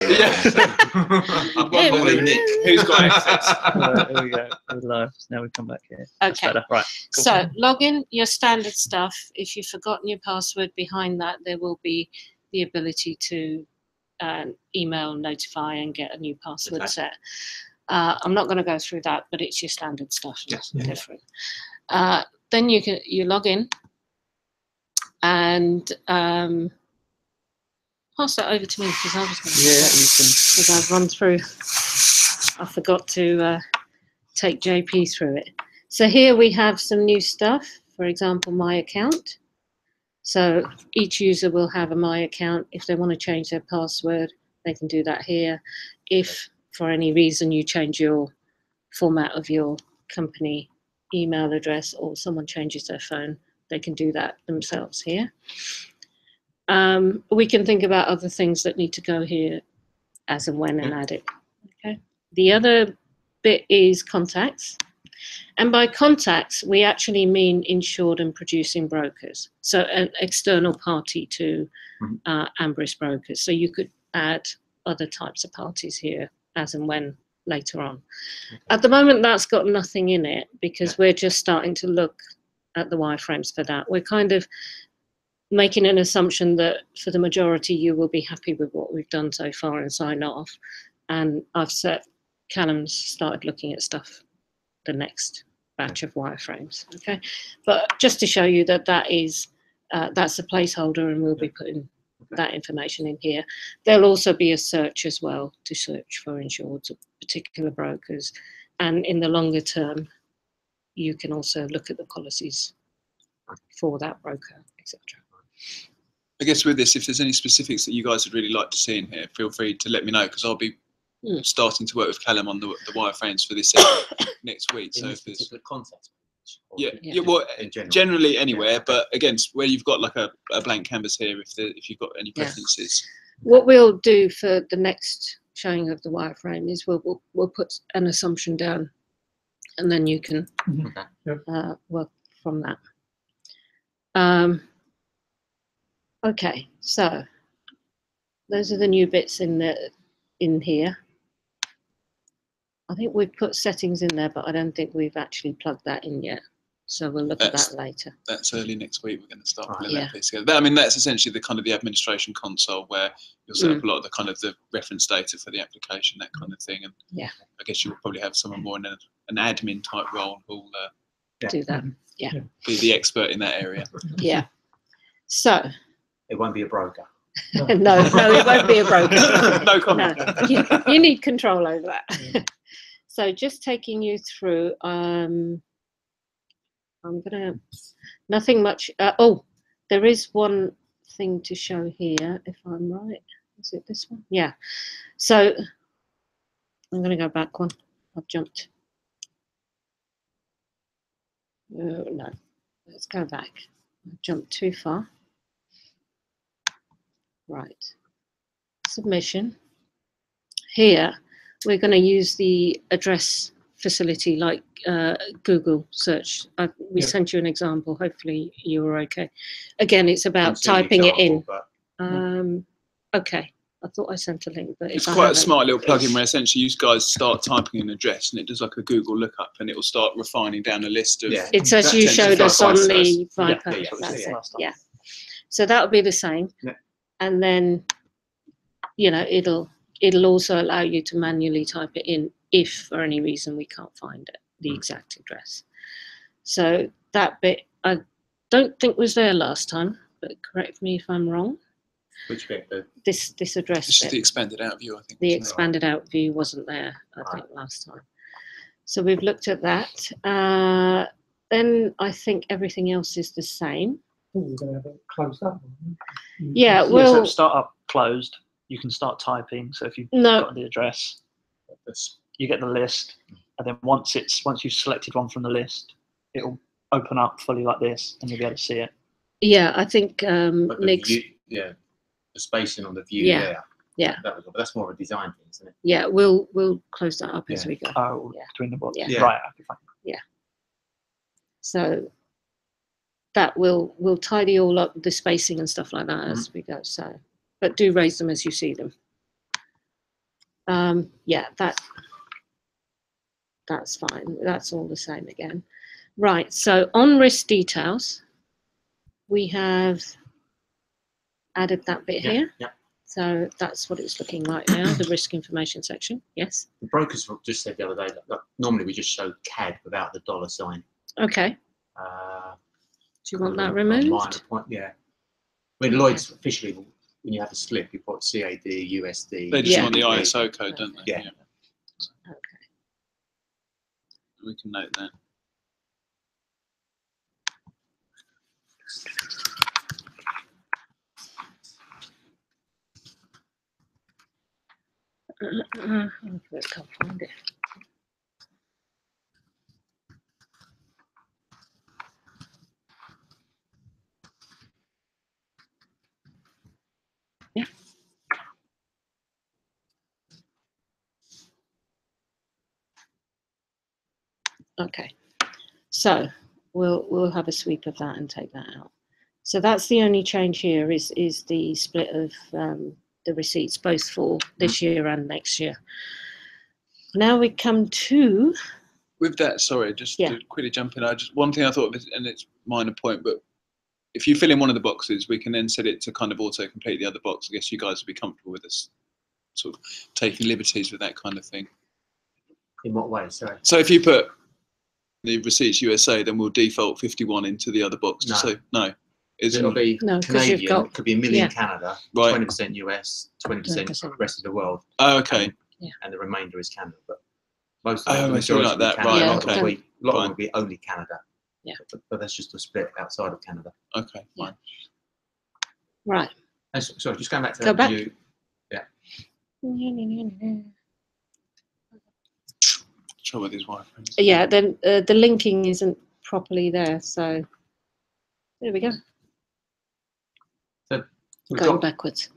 Yeah. I'm wondering, Nick, who's got access? Here we go. We're live. Now we come back here. Okay. Right. Cool. So log in your standard stuff. If you've forgotten your password, behind that there will be the ability to email, notify, and get a new password set. I'm not going to go through that, but it's your standard stuff. Nothing different. Then you log in and pass that over to me because I was going to. Yeah, you can. Because I've run through. I forgot to take JP through it. So here we have some new stuff. For example, my account. So each user will have a my account. If they want to change their password, they can do that here. If for any reason you change your format of your company email address or someone changes their phone, they can do that themselves here. We can think about other things that need to go here as and when and add it. Okay. The other bit is contacts. And by contacts, we actually mean insured and producing brokers. So an external party to Ambris brokers. So you could add other types of parties here as and when later on. At the moment, that's got nothing in it because we're just starting to look at the wireframes for that. We're kind of making an assumption that for the majority, you will be happy with what we've done so far and sign off. And Callum's started looking at stuff, the next batch of wireframes. Okay, but just to show you that that's a placeholder, and we'll be putting that information in here. There'll also be a search as well to search for insureds or particular brokers, and in the longer term, you can also look at the policies for that broker, etc. I guess with this, if there's any specifics that you guys would really like to see in here, feel free to let me know because I'll be starting to work with Callum on the wireframes for this next week. So if there's context, well, generally anywhere, but again, where you've got like a blank canvas here, if you've got any preferences. What we'll do for the next showing of the wireframe is we'll put an assumption down, and then you can work from that. Okay, so those are the new bits in here. I think we've put settings in there, but I don't think we've actually plugged that in yet. So we'll look at that later. That's early next week. We're going to start pulling that piece together. I mean, that's essentially the kind of the administration console where you'll set up a lot of the kind of the reference data for the application, that kind of thing. And I guess you'll probably have someone more in an admin type role who'll do that. Be the expert in that area. Yeah. So it won't be a broker. No, it won't be a broker. No comment. No. You need control over that. So just taking you through, I'm gonna, nothing much. There is one thing to show here, if I'm right. Is it this one? Yeah. So I'm gonna go back one. I've jumped. No, let's go back. I've jumped too far. Right. Submission. Here, we're going to use the address facility like Google search. We sent you an example. Hopefully you were okay. Again, it's about typing it in. Okay. I thought I sent a link, but it's quite a smart little plugin where essentially you guys start typing an address and it does like a Google lookup and it will start refining down a list of. It's as you showed us on the Viper. Yeah. So that'll be the same, and then it'll also allow you to manually type it in if for any reason we can't find it, the exact address. So that bit I don't think was there last time, but correct me if I'm wrong. Which bit? This address This is bit. the expanded out view, I think. The expanded out view wasn't there, I think, last time. So we've looked at that. Then I think everything else is the same. We're going to have it closed up. Yeah, so start up closed. You can start typing. So if you've got the address, you get the list, and then once you've selected one from the list, it'll open up fully like this, and you'll be able to see it. Yeah, I think Nick's. The spacing on the view there. Yeah. That's more of a design thing, isn't it? Yeah, we'll close that up as we go. Oh, between the boxes. Yeah. Right. Okay, fine. Yeah. So that we'll tidy all up the spacing and stuff like that as we go. So, but do raise them as you see them. Yeah, that's fine. That's all the same again. Right, so on risk details, we have added that bit here. Yeah. So that's what it's looking like now, the risk information section. Yes. The brokers just said the other day that normally we just show CAD without the dollar sign. Okay. Do you want that removed? Minor point, yeah. I mean, Lloyd's officially, when you have a slip, you put CAD, USD. They just want the ISO code, don't they? Yeah. Okay. We can note that. I can't find it. Yeah. Okay. So we'll have a sweep of that and take that out. So that's the only change here is the split of the receipts, both for this year and next year. Now we come to. With that, sorry, just to quickly jump in. One thing I thought of, and it's a minor point, but if you fill in one of the boxes, we can then set it to kind of auto complete the other box. I guess you guys would be comfortable with us sort of taking liberties with that kind of thing. In what way? Sorry. So if you put the receipts USA, then we'll default 51 into the other box. No. So no. It'll be Canadian, you've got, could be $1 million Canada, right. 20% US, 20% rest of the world. Oh, okay. And the remainder is Canada. But most of the majority like that, Canada. Right, okay. A lot will be only Canada. Yeah. But that's just a split outside of Canada. Okay, fine. Right. And sorry, just going back to that view. Yeah. Trouble with these wireframes. Yeah, then the linking isn't properly there, so there we go. So we've Going got backwards.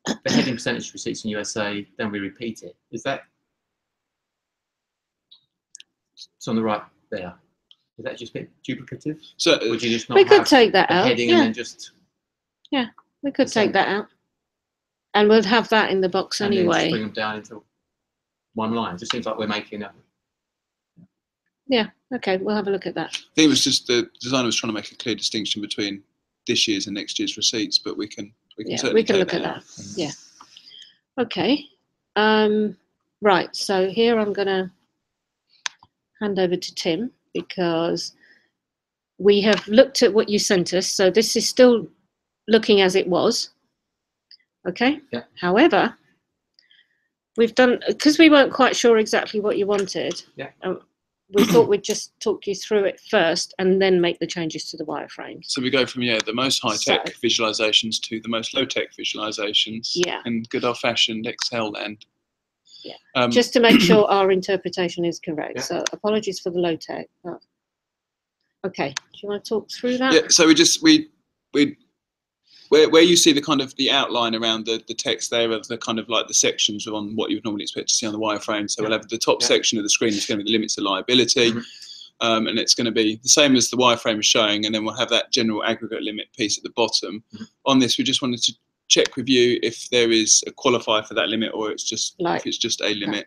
the heading percentage receipts in USA, then we repeat it. Is that? It's on the right there. Is that just a bit duplicative? So would you just not we could take that out. Heading and then just. Yeah, we could take that out, and we'll have that in the box and anyway. Then just bring them down into one line. It just seems like we're making a. Yeah. Okay. We'll have a look at that. I think it was just the designer was trying to make a clear distinction between this year's and next year's receipts, but we can certainly look at that. Yeah. Okay. Right. So here I'm going to hand over to Tim because we have looked at what you sent us. So this is still looking as it was. Okay. Yeah. However, we've done because we weren't quite sure exactly what you wanted. Yeah. We thought we'd just talk you through it first and then make the changes to the wireframes. So we go from the most high-tech visualizations to the most low-tech visualizations. Yeah. And good old-fashioned Excel land. Yeah. Just to make sure our interpretation is correct. Yeah. So apologies for the low-tech. Okay. Do you want to talk through that? Yeah. So where you see the kind of the outline around the text there of the kind of like the sections on what you would normally expect to see on the wireframe. So we'll have the top section of the screen is going to be the limits of liability, and it's going to be the same as the wireframe is showing, and then we'll have that general aggregate limit piece at the bottom. On this, we just wanted to check with you if there is a qualifier for that limit, or it's just if it's just a limit.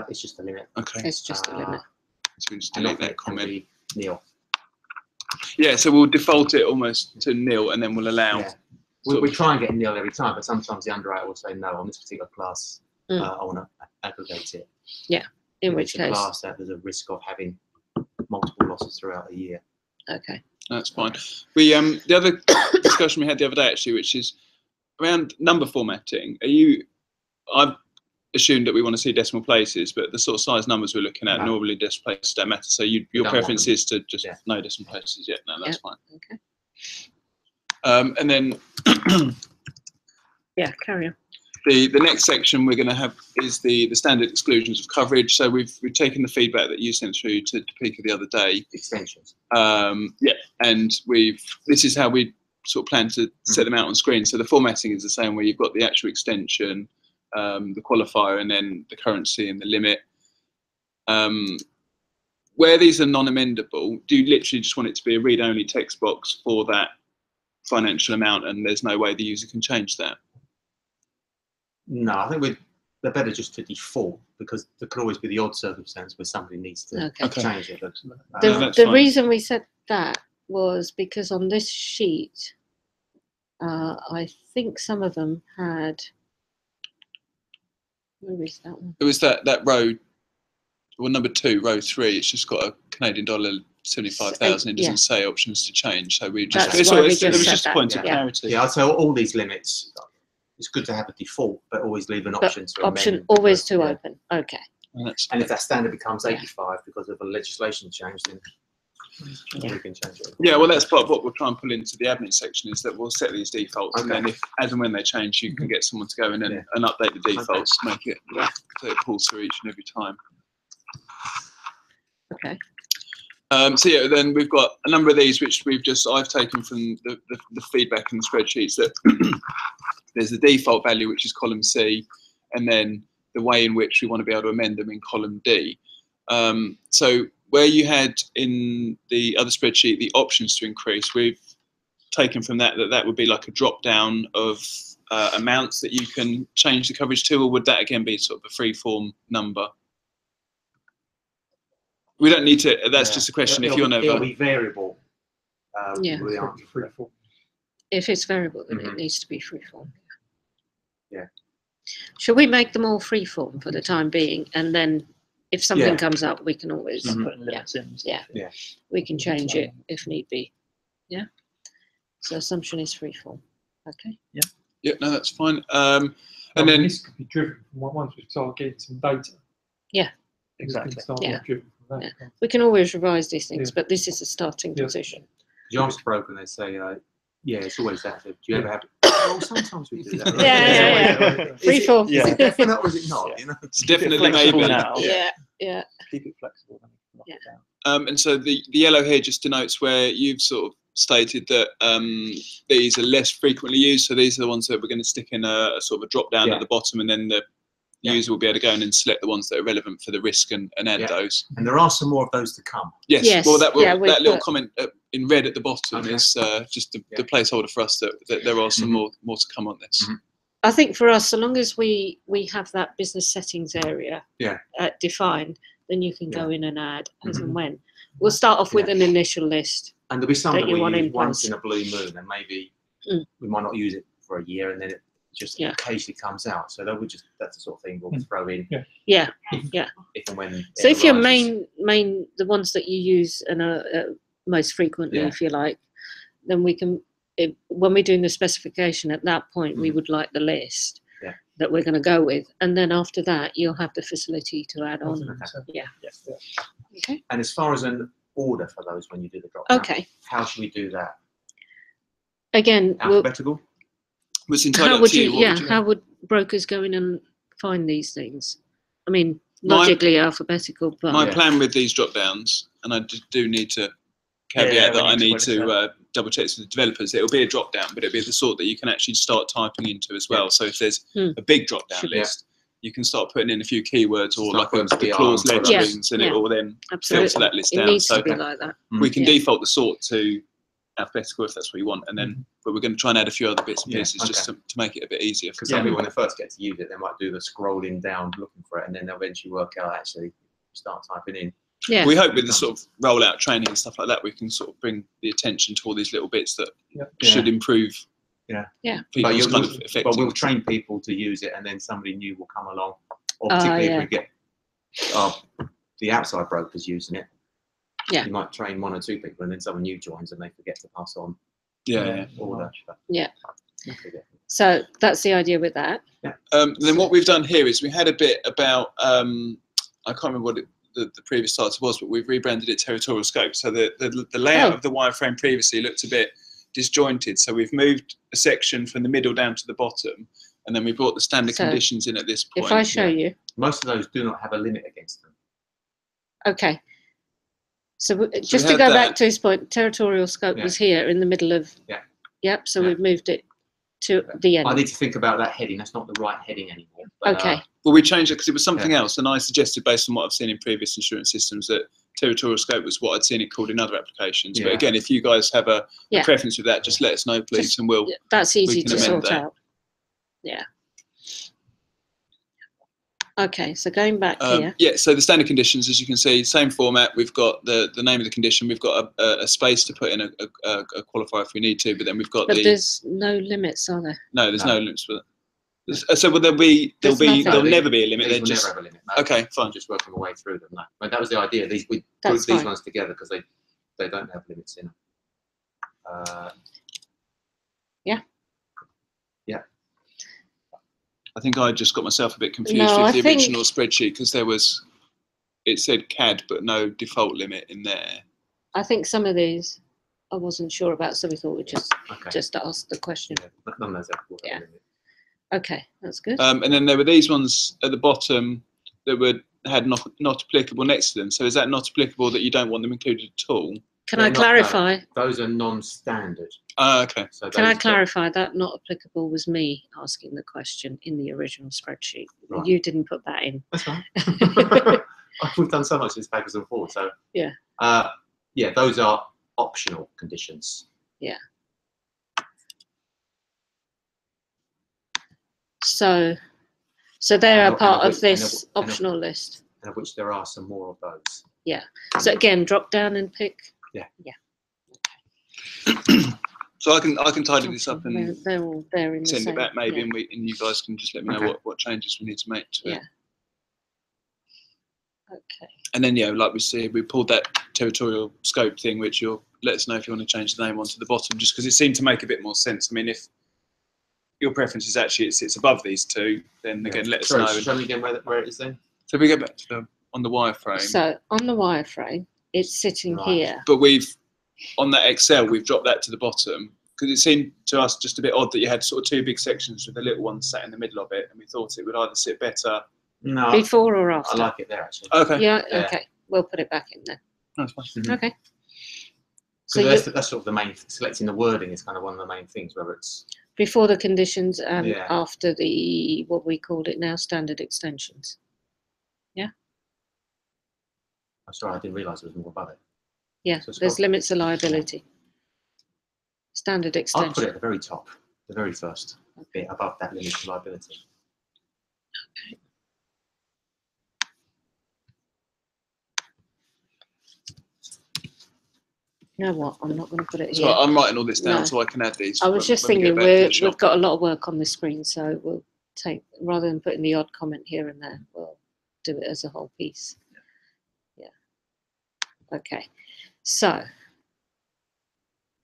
It's just a limit. Okay. It's just a limit. So we just delete that comment. Nil. Yeah, so we'll default it almost to nil, and then we'll allow. Yeah. We try and get nil every time, but sometimes the underwriter will say no on this particular class. I want to aggregate it. Yeah, in which case, class that there's a risk of having multiple losses throughout the year. Okay, that's fine. We the other discussion we had the other day actually, which is around number formatting. I've assumed that we want to see decimal places, but the sort of size numbers we're looking at normally decimal places don't matter. So your preference is to just no decimal places yet. No, that's fine. Okay. And then carry on. The next section we're going to have is the standard exclusions of coverage. So we've taken the feedback that you sent through to Pika the other day. Extensions. And this is how we sort of plan to set them out on screen. So the formatting is the same, where you've got the actual extension, the qualifier, and then the currency and the limit. Where these are non-amendable, do you literally just want it to be a read-only text box for that financial amount, and there's no way the user can change that? No, I think they're better just to default, because there could always be the odd circumstance where somebody needs to change it. But, the reason we said that was because on this sheet, I think some of them had. Where is that one? It was that row, well, number 2, row 3. It's just got a Canadian dollar 75,000. It doesn't say options to change. So we just. It was just a point of clarity. Yeah, I'd say all these limits. It's good to have a default, but always leave an option to amend. Option always to open. Okay. And if that standard becomes 85 because of a legislation change, then we can change it. Yeah, well, that's part of what we'll try and pull into the admin section, is that we'll set these defaults, and then as and when they change, you can get someone to go in and update the defaults, make it so it pulls through each and every time. Okay. So yeah, then we've got a number of these which I've taken from the feedback in the spreadsheets, that there's the default value, which is column C, and then the way in which we want to be able to amend them in column D. So where you had in the other spreadsheet the options to increase, we've taken from that would be like a drop down of amounts that you can change the coverage to, or would that again be sort of a free form number? We don't need to. That's just a question. If you're never, it'll be variable. If it's variable, then it needs to be freeform. Yeah. Should we make them all freeform for the time being, and then if something comes up, we can always we can change it if need be. Yeah. So assumption is freeform. Okay. Yeah. Yeah. No, that's fine. And then this could be driven from once we start getting some data. Yeah. Exactly. We can always revise these things, but this is a starting position. Your arm's broken, they say, yeah, it's always that. Do you ever have? Well, sometimes we do that. Yeah. Freeform. Is it definite or is it not? You know, it's definitely maybe. Now. Yeah. Keep it flexible. Yeah. And so the yellow here just denotes where you've sort of stated that these are less frequently used. So these are the ones that we're going to stick in a sort of a drop down at the bottom, and then the user will be able to go in and select the ones that are relevant for the risk and add those. And there are some more of those to come. Yes. Well, that little comment in red at the bottom is just the placeholder for us that there are some more to come on this. I think for us, so long as we have that business settings area defined, then you can go in and add as and when. We'll start off with an initial list. And there'll be some that we use once in a blue moon, and maybe we might not use it for a year, and then it just occasionally comes out. So that's the sort of thing we'll throw in. Yeah. If and when. So if your main the ones that you use and are most frequently, if you like, then we can, when we're doing the specification at that point, we would like the list that we're going to go with, and then after that, you'll have the facility to add on. Okay. And as far as an order for those when you do the drop down, how should we do that? Again, alphabetical. How would brokers go in and find these things? I mean, logically alphabetical, but my plan with these drop downs, and I do need to caveat that I need to double check with the developers. It'll be a drop down, but it'll be the sort that you can actually start typing into as well. So if there's a big drop down list, you can start putting in a few keywords or like the clause letters, and it will then filter that list down. Needs to be like that. We can default the sort to alphabetical if that's what you want, and then but we're going to try and add a few other bits and pieces just to make it a bit easier. Because some people, when they first get to use it, they might do the scrolling down looking for it, and then they'll eventually work out actually start typing in. Yeah. We hope with the sort of rollout training and stuff like that, we can sort of bring the attention to all these little bits that should improve. People's kind of effectiveness. But we'll train people to use it, and then somebody new will come along. Or particularly if we get the outside brokers using it, you might train 1 or 2 people, and then someone new joins, and they forget to pass on. All that. So that's the idea with that. Then what we've done here is we had a bit about I can't remember what the previous title was, but we've rebranded it territorial scope. So the layout of the wireframe previously looked a bit disjointed. So we've moved a section from the middle down to the bottom, and then we brought the standard conditions in at this point. If I show you, most of those do not have a limit against them. Okay. So just to go back to his point, territorial scope was here in the middle of. So we've moved it to the end. I need to think about that heading. That's not the right heading anymore. But, well, we changed it because it was something else, and I suggested, based on what I've seen in previous insurance systems, that territorial scope was what I'd seen it called in other applications. But again, if you guys have a preference with that, just let us know, please, and we'll. That's easy to sort out. Yeah. Okay, so going back here. Yeah, so the standard conditions, as you can see, same format. We've got the name of the condition. We've got a space to put in a qualifier if we need to, but then we've got there's no limits, are there? No, there's no limits for that. So will there'll never be a limit. These will never have a limit. No. Okay, fine. I'm just working my way through them. No. But that was the idea. We grouped these ones together because they don't have limits in them. Yeah. Yeah. I think I just got myself a bit confused with the original spreadsheet because it said CAD but no default limit in there. I think some of these I wasn't sure about, so we thought we'd just ask the question. Yeah, none of those have a limit. Okay, that's good. And then there were these ones at the bottom that had not applicable next to them. So is that not applicable that you don't want them included at all? Can I clarify? Those are non-standard. Okay. So can I clarify that not applicable was me asking the question in the original spreadsheet. Right. You didn't put that in. That's fine. We've done so much in this backwards and forwards. So yeah. Yeah, those are optional conditions. Yeah. So they are part of this optional list. And of which there are some more of those. Yeah. So again, drop down and pick. Yeah. Yeah. Okay. So I can tidy this up and they're all there in send the it back maybe, and you guys can just let me know what changes we need to make to it. Okay. And then like we said, we pulled that territorial scope thing, which you'll let us know if you want to change the name onto the bottom, just because it seemed to make a bit more sense. I mean, if your preference is actually it sits above these two, then again let us know. Show me again where it is then. So we go back to on the wireframe. So on the wireframe, it's sitting here. But on that Excel, we've dropped that to the bottom because it seemed to us just a bit odd that you had sort of two big sections with the little one sat in the middle of it, and we thought it would either sit better. No. Before or after? I like it there actually. Okay. Yeah. Okay. We'll put it back in there. That's fine. Mm-hmm. Okay. So that's sort of the main. Selecting the wording is kind of one of the main things, whether it's before the conditions and after the what we called it now standard extensions. Yeah. I'm sorry, I didn't realise there was more above it. Yeah, so there's limits of liability. Standard extension. I'll put it at the very top, the very first bit above that limit of liability. Okay. You know what? I'm not going to put it here. So I'm writing all this down so I can add these. I was just thinking we've got a lot of work on the screen, so we'll take, rather than putting the odd comment here and there, we'll do it as a whole piece. Yeah. Okay. So,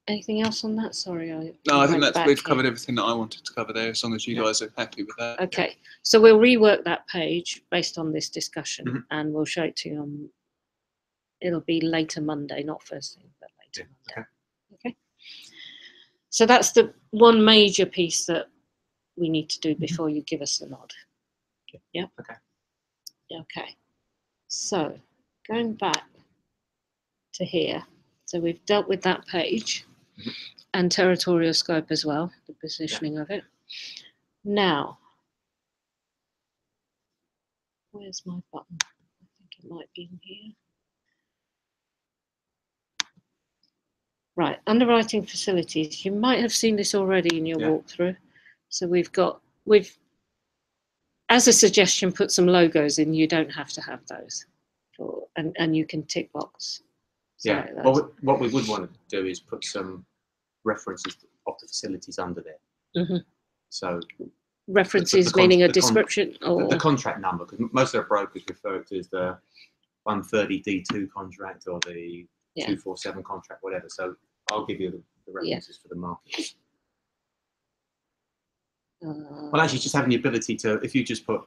anything else on that? Sorry, no, I think we've covered everything that I wanted to cover there. As long as you guys are happy with that. Okay. So we'll rework that page based on this discussion, and we'll show it to you on. It'll be later Monday, not first thing, but later Monday. Okay. So that's the one major piece that we need to do before you give us the nod. Yeah. Okay. Okay. So going back to here, so we've dealt with that page and territorial scope as well, the positioning of it. Now, where's my button? I think it might be in here. Right, underwriting facilities. You might have seen this already in your walkthrough. So we've as a suggestion, put some logos in. You don't have to have those, and you can tick box. Well, what we would want to do is put some references of the facilities under there. So references meaning a description or the contract number, because most of the brokers refer to as the 130D2 contract or the 247 contract, whatever. So I'll give you the references for the markets. Well, actually, just having the ability to, if you just put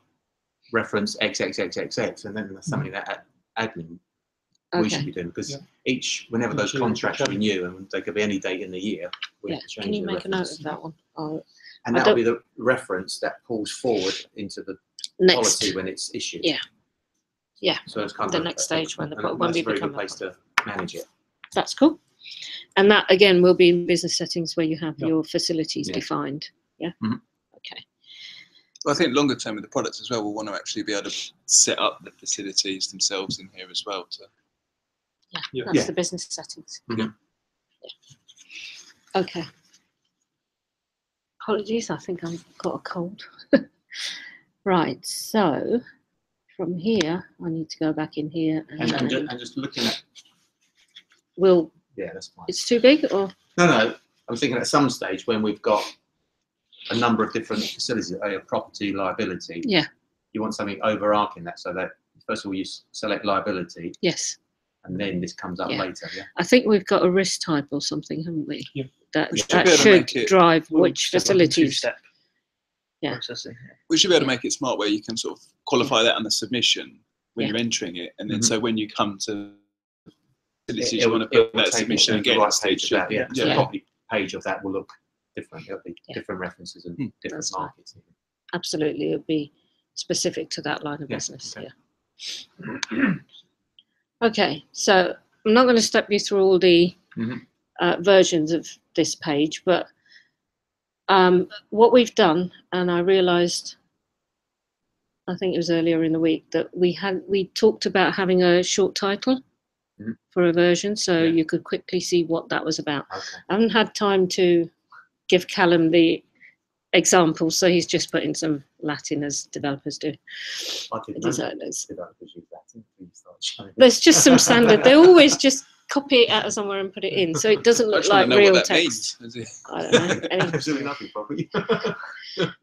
reference XXXXX, and then that's something that admin we should be doing, because whenever those contracts renew, and they could be any date in the year, we have to change. Can you make a note of that one? And that'll be the reference that pulls forward into the policy when it's issued. Yeah. So it's kind of the next stage when that's a very good place to manage it. That's cool. And that again will be in business settings where you have your facilities defined. Yeah. Okay. Well, I think longer term with the products as well, we'll want to actually be able to set up the facilities themselves in here as well. That's the business settings. Okay. Apologies, I think I've got a cold. Right, so from here, I need to go back in here and just looking at. Will. Yeah, that's fine. It's too big, or no. I'm thinking at some stage when we've got a number of different facilities, property, liability. Yeah. You want something overarching that, so that first of all you select liability. Yes. And then this comes up later. Yeah. I think we've got a risk type or something, haven't we? Yeah. That should drive which facilities. Yeah. We should be able to make it smart where you can sort of qualify that on the submission when you're entering it, and then so when you come to facilities, you want to put that submission and get the right page of that. Yeah. The property page of that will look different. It'll be different references and different markets. Absolutely, it'll be specific to that line of business. Okay. Yeah. Okay, so I'm not going to step you through all the versions of this page, but what we've done, and I realised, I think it was earlier in the week, that we talked about having a short title for a version, so you could quickly see what that was about. Okay. I haven't had time to give Callum the example, so he's just put in some Latin, as developers do. Designers. Developers use Latin. There's just some standard. They always just copy it out of somewhere and put it in, so it doesn't look like real text. I don't know. Absolutely nothing, probably.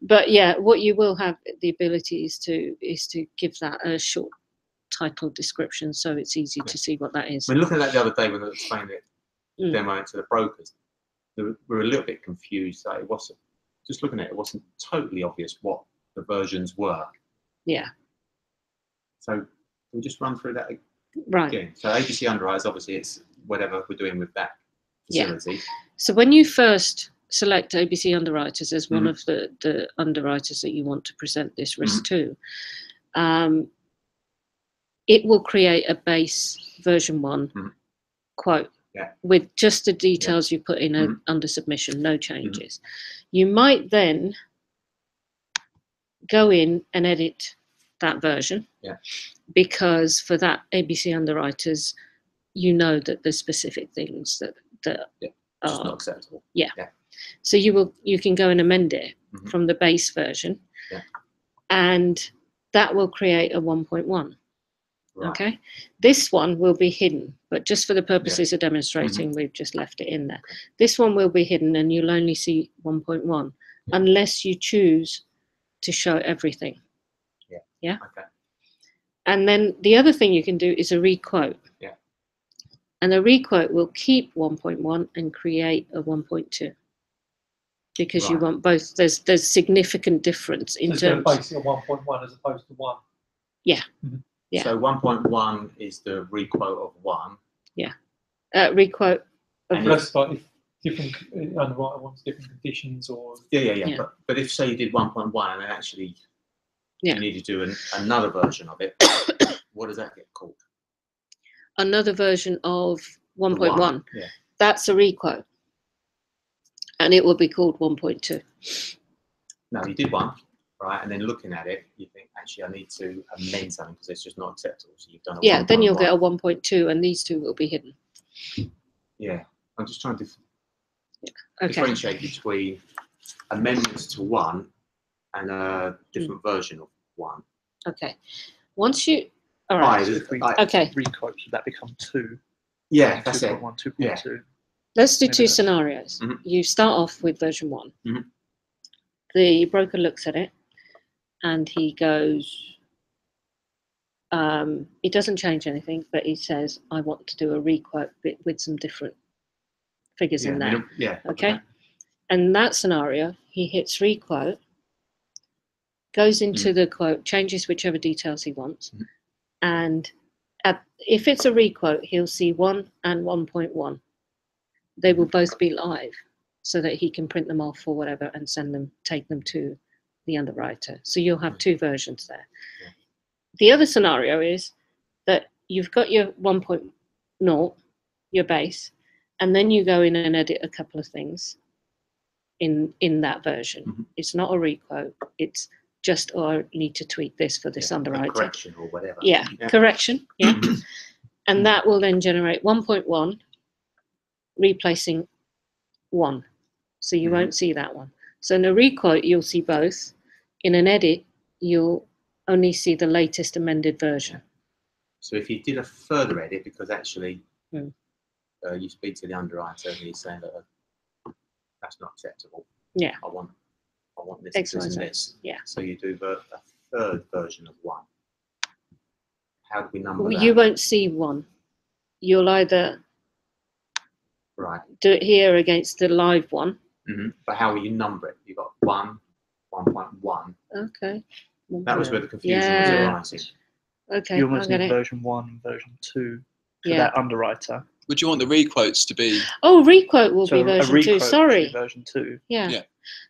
But yeah, what you will have the ability is to give that a short title description, so it's easy to see what that is. I mean, looking at that the other day when I explained it, demo to the brokers, we were a little bit confused that it wasn't. Just looking at it, it wasn't totally obvious what the versions were. Yeah. So we'll just run through that again. Right. So ABC Underwriters, obviously, it's whatever we're doing with that facility. Yeah. So when you first select ABC Underwriters as one of the underwriters that you want to present this risk to, it will create a base version 1 quote with just the details you put in under submission, no changes. You might then go in and edit that version because for that ABC Underwriters, you know that there's specific things that are not acceptable. So you can go and amend it from the base version, and that will create a 1.1. Right. Okay, this one will be hidden, but just for the purposes of demonstrating, we've just left it in there. Okay. This one will be hidden, and you'll only see 1.1 unless you choose to show everything. Yeah. Okay. And then the other thing you can do is a requote. Yeah. And a requote will keep 1.1 and create a 1.2 because you want both. There's significant difference in terms. So basically, 1.1 as opposed to 1. Yeah. Yeah. So 1.1 is the requote of 1. Yeah. Requote of that's like if different underwriter wants different conditions or. Yeah. But if say you did 1.1 and then actually you need to do another version of it, what does that get called? Another version of 1.1. Yeah. That's a requote, and it will be called 1.2. No, you did one. Right, and then looking at it, you think, actually, I need to amend something because it's just not acceptable. So you've done a 1. Then you'll get a 1.2, and these two will be hidden. Yeah, I'm just trying to differentiate between amendments to 1 and a different version of 1. Okay, once you, all right, okay. Requote, should that become 2? Yeah, that's it. 2.2. Yeah. Let's do two scenarios. You start off with version 1. The broker looks at it. And he goes, he doesn't change anything, but he says, I want to do a requote with some different figures in there. Okay. And that scenario, he hits requote, goes into the quote, changes whichever details he wants. And if it's a requote, he'll see 1 and 1.1. They will both be live so that he can print them off or whatever and take them to the underwriter. So you'll have 2 versions there. The other scenario is that you've got your 1.0, your base, and then you go in and edit a couple of things in that version. It's not a requote. It's just, I need to tweak this for this underwriter. Correction or whatever. Yeah, correction. Yeah. And that will then generate 1.1 replacing 1. So you won't see that one. So in a requote, you'll see both. In an edit, you'll only see the latest amended version. So if you did a further edit, because actually you speak to the underwriter and he's saying that that's not acceptable. Yeah. I want this, X, this, Y, and Z. this. Yeah. So you do a third version of 1. How do we number that? You won't see 1. You'll either do it here against the live one. But how will you number it? You've got 1, 1.1. Okay. That was where the confusion was arising. Okay. You almost need version 1 and version 2 for that underwriter. Would you want the requotes to be? Oh, requote will be version 2. Sorry. Version 2. Yeah.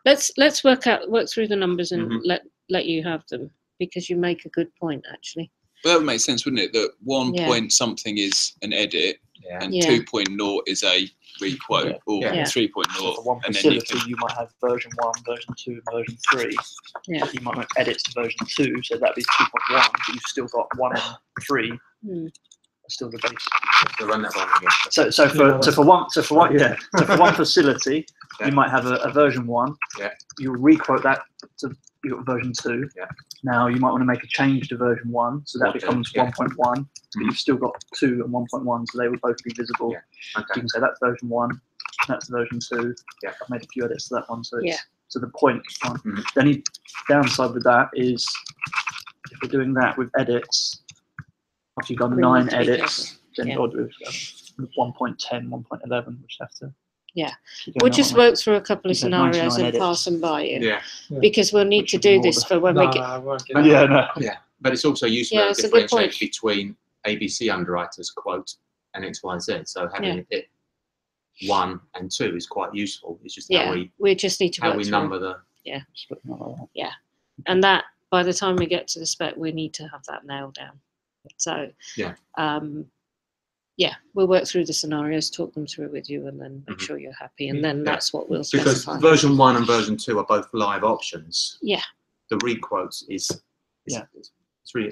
Let's work through the numbers and let you have them, because you make a good point actually. Well, that would make sense, wouldn't it? That 1 point something is an edit, and 2.0 is a requote, or 3.0. So for one facility, you might have version 1, version 2, version 3. Yeah. You might make edits to version 2, so that'd be 2.1, but you've still got 1 and 3. Still the base. So run that one again. So for one facility, you might have a version 1. Yeah. You'll requote that to you got version 2. Yeah. Now you might want to make a change to version 1, so that becomes 1.1. But you've still got 2 and 1.1, so they will both be visible. Yeah. Okay. So you can say that's version 1, that's version 2. Yeah. I've made a few edits to that one, so it's to the point one. The only downside with that is if we're doing that with edits, after you've done 9 edits, then you'll do 1.10, 1.11, which have to. Yeah, we'll just work through a couple of scenarios and pass them by you. Yeah. Because we'll need to do this for when we get. Yeah, but it's also useful to differentiate between ABC underwriters quote and XYZ. So having it 1 and 2 is quite useful. It's just how we just need to how we number the and that by the time we get to the spec, we need to have that nailed down. So we'll work through the scenarios, talk them through with you, and then make sure you're happy. And then that's what we'll specify. Because version 1 and version 2 are both live options. Yeah. The requotes it's not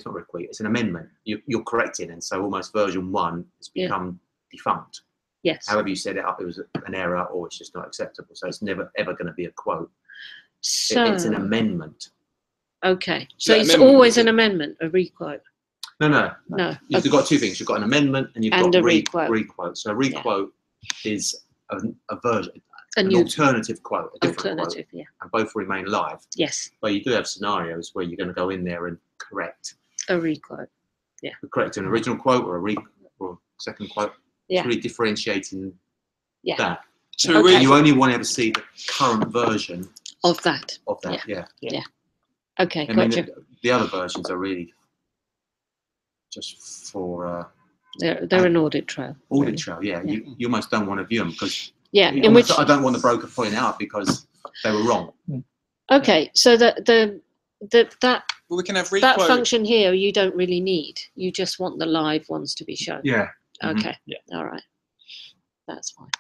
a requote, it's an amendment. You're correcting, and so almost version 1 has become defunct. Yes. However you set it up, it was an error or it's just not acceptable. So it's never ever going to be a quote. So it's an amendment. Okay. So it's always an amendment, a requote. No. You've got 2 things. You've got an amendment and you've got a requote. So a requote is a version, an alternative quote, a different quote, and both remain live. Yes. But you do have scenarios where you're going to go in there and correct a requote. Yeah. Correct an original quote or a second quote. Yeah. It's really differentiating that. So you only want to ever see the current version of that. Yeah. Okay, I gotcha. mean, the other versions are really just for they're an audit trail. Audit trail, yeah. You almost don't want to view them because I don't want the broker pointing out because they were wrong. Okay, so that we can have that function here you don't really need. You just want the live ones to be shown. Yeah. Okay. All right. That's fine.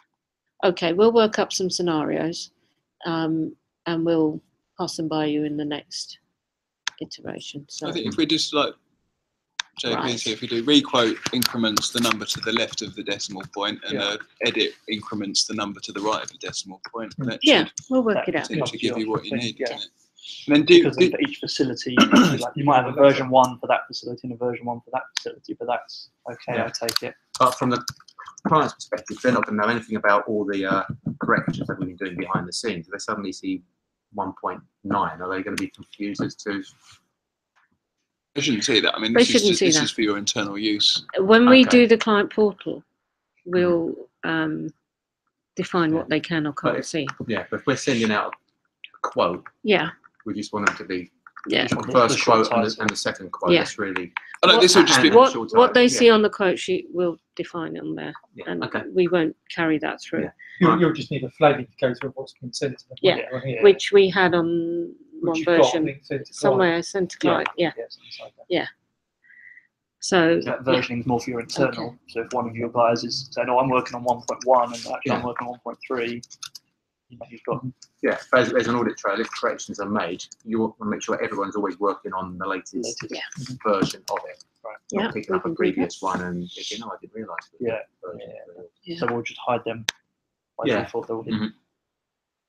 Okay, we'll work up some scenarios, and we'll pass them by you in the next iteration. So I think if we just like JP's here, if we do requote increments the number to the left of the decimal point, and edit increments the number to the right of the decimal point. We'll work it out. To give you what you need. Yeah. And then because for each facility, you might have a version 1 for that facility and a version 1 for that facility, but that's okay. I take it. But from the client's perspective, they're not going to know anything about all the corrections that we've been doing behind the scenes. If they suddenly see 1.9, are they going to be confused as to? I shouldn't see that. I mean, this is for your internal use. When we do the client portal, we'll define what they can or can't see. Yeah, but if we're sending out a quote, we just want them to be the first quote and the second quote. That's really. This will just be what they see on the quote sheet. We'll define on there, and we won't carry that through. You'll just need a flavor to go through what's been sent to them. Yeah, which we had on one version somewhere sent to client. Yeah. So that versioning is more for your internal. So if one of your guys is saying, "Oh, I'm working on 1.1," and actually I'm working on 1.3, you've got. Yeah, as an audit trail, if corrections are made, you want to make sure everyone's always working on the latest version of it. Right. Not picking up a previous one and thinking, "Oh, I didn't realise." So we'll just hide them. By default,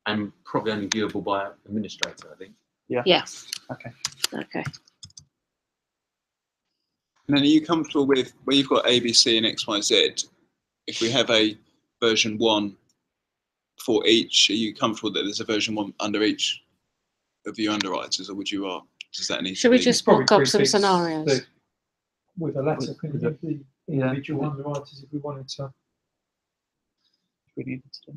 and probably only viewable by an administrator, I think. Yeah. Okay. And then are you comfortable with, where you've got A, B, C and X, Y, Z, if we have a version 1 for each, are you comfortable that there's a version 1 under each of your underwriters, or would you, does that need Should to we be? just mock up some scenarios? With a letter, couldn't you? The individual underwriters, if we wanted to. We needed to.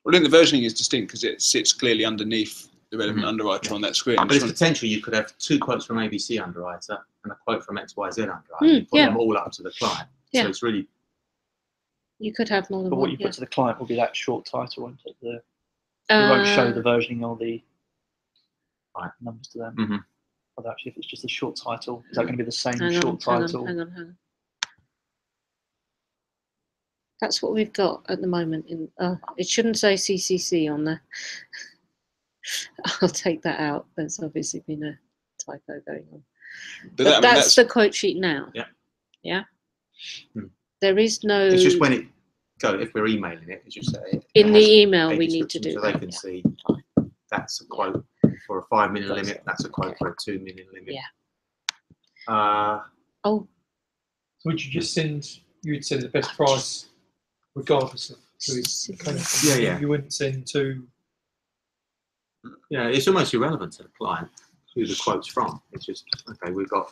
Well, then the versioning is distinct because it sits clearly underneath the relevant underwriter on that screen. But there's potential you could have 2 quotes from ABC underwriter and a quote from XYZ underwriter. You put them all up to the client. So it's really. You could have more than but one. What you put to the client will be that short title, won't it? You won't show the versioning or the numbers to them. But actually, if it's just a short title, is that going to be the same title? Hang on. That's what we've got at the moment. It shouldn't say CCC on there. I'll take that out. There's obviously been a typo going on. But that's the quote sheet now. Yeah. There is no. It's just when if we're emailing it, as you say. In the email, we need to do so that. they can see that's a quote for a 5 million limit. That's a quote for a 2 million limit. So would you just send? You would send the best price, regardless of who it's coming from. You wouldn't send to. Yeah, it's almost irrelevant to the client who the quote's from. It's just okay. We've got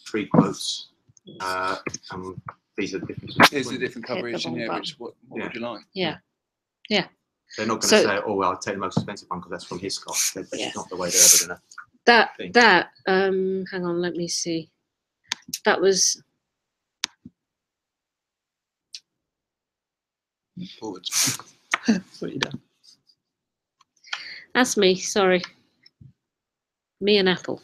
3 quotes, and these are the differences. Here's the different coverage, and what would you like? Yeah. They're not going to say, "Oh, well, I'll take the most expensive one because that's from his cost." That's not the way they're ever going to. That hang on, let me see. That was. Forwards. What you done? That's me. Sorry. Me and Apple.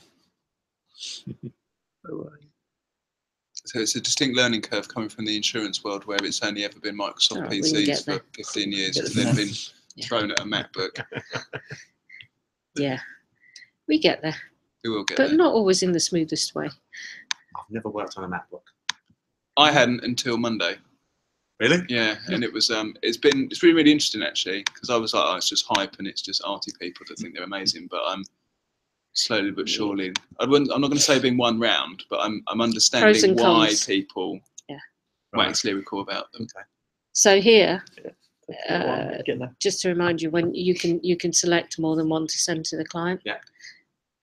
So it's a distinct learning curve coming from the insurance world, where it's only ever been Microsoft PCs for 15 years, and then been thrown at a MacBook. Yeah, we get there. We will get there. But not always in the smoothest way. I've never worked on a MacBook. I hadn't until Monday. Really? Yeah, and it was it's been really interesting actually, because I was like, oh, it's just hype and it's just arty people that think they're amazing, but I'm slowly but surely. I'm not going to say being one round, but I'm understanding why people wax lyrical about them. Okay. So here, just to remind you, when you can select more than one to send to the client. Yeah.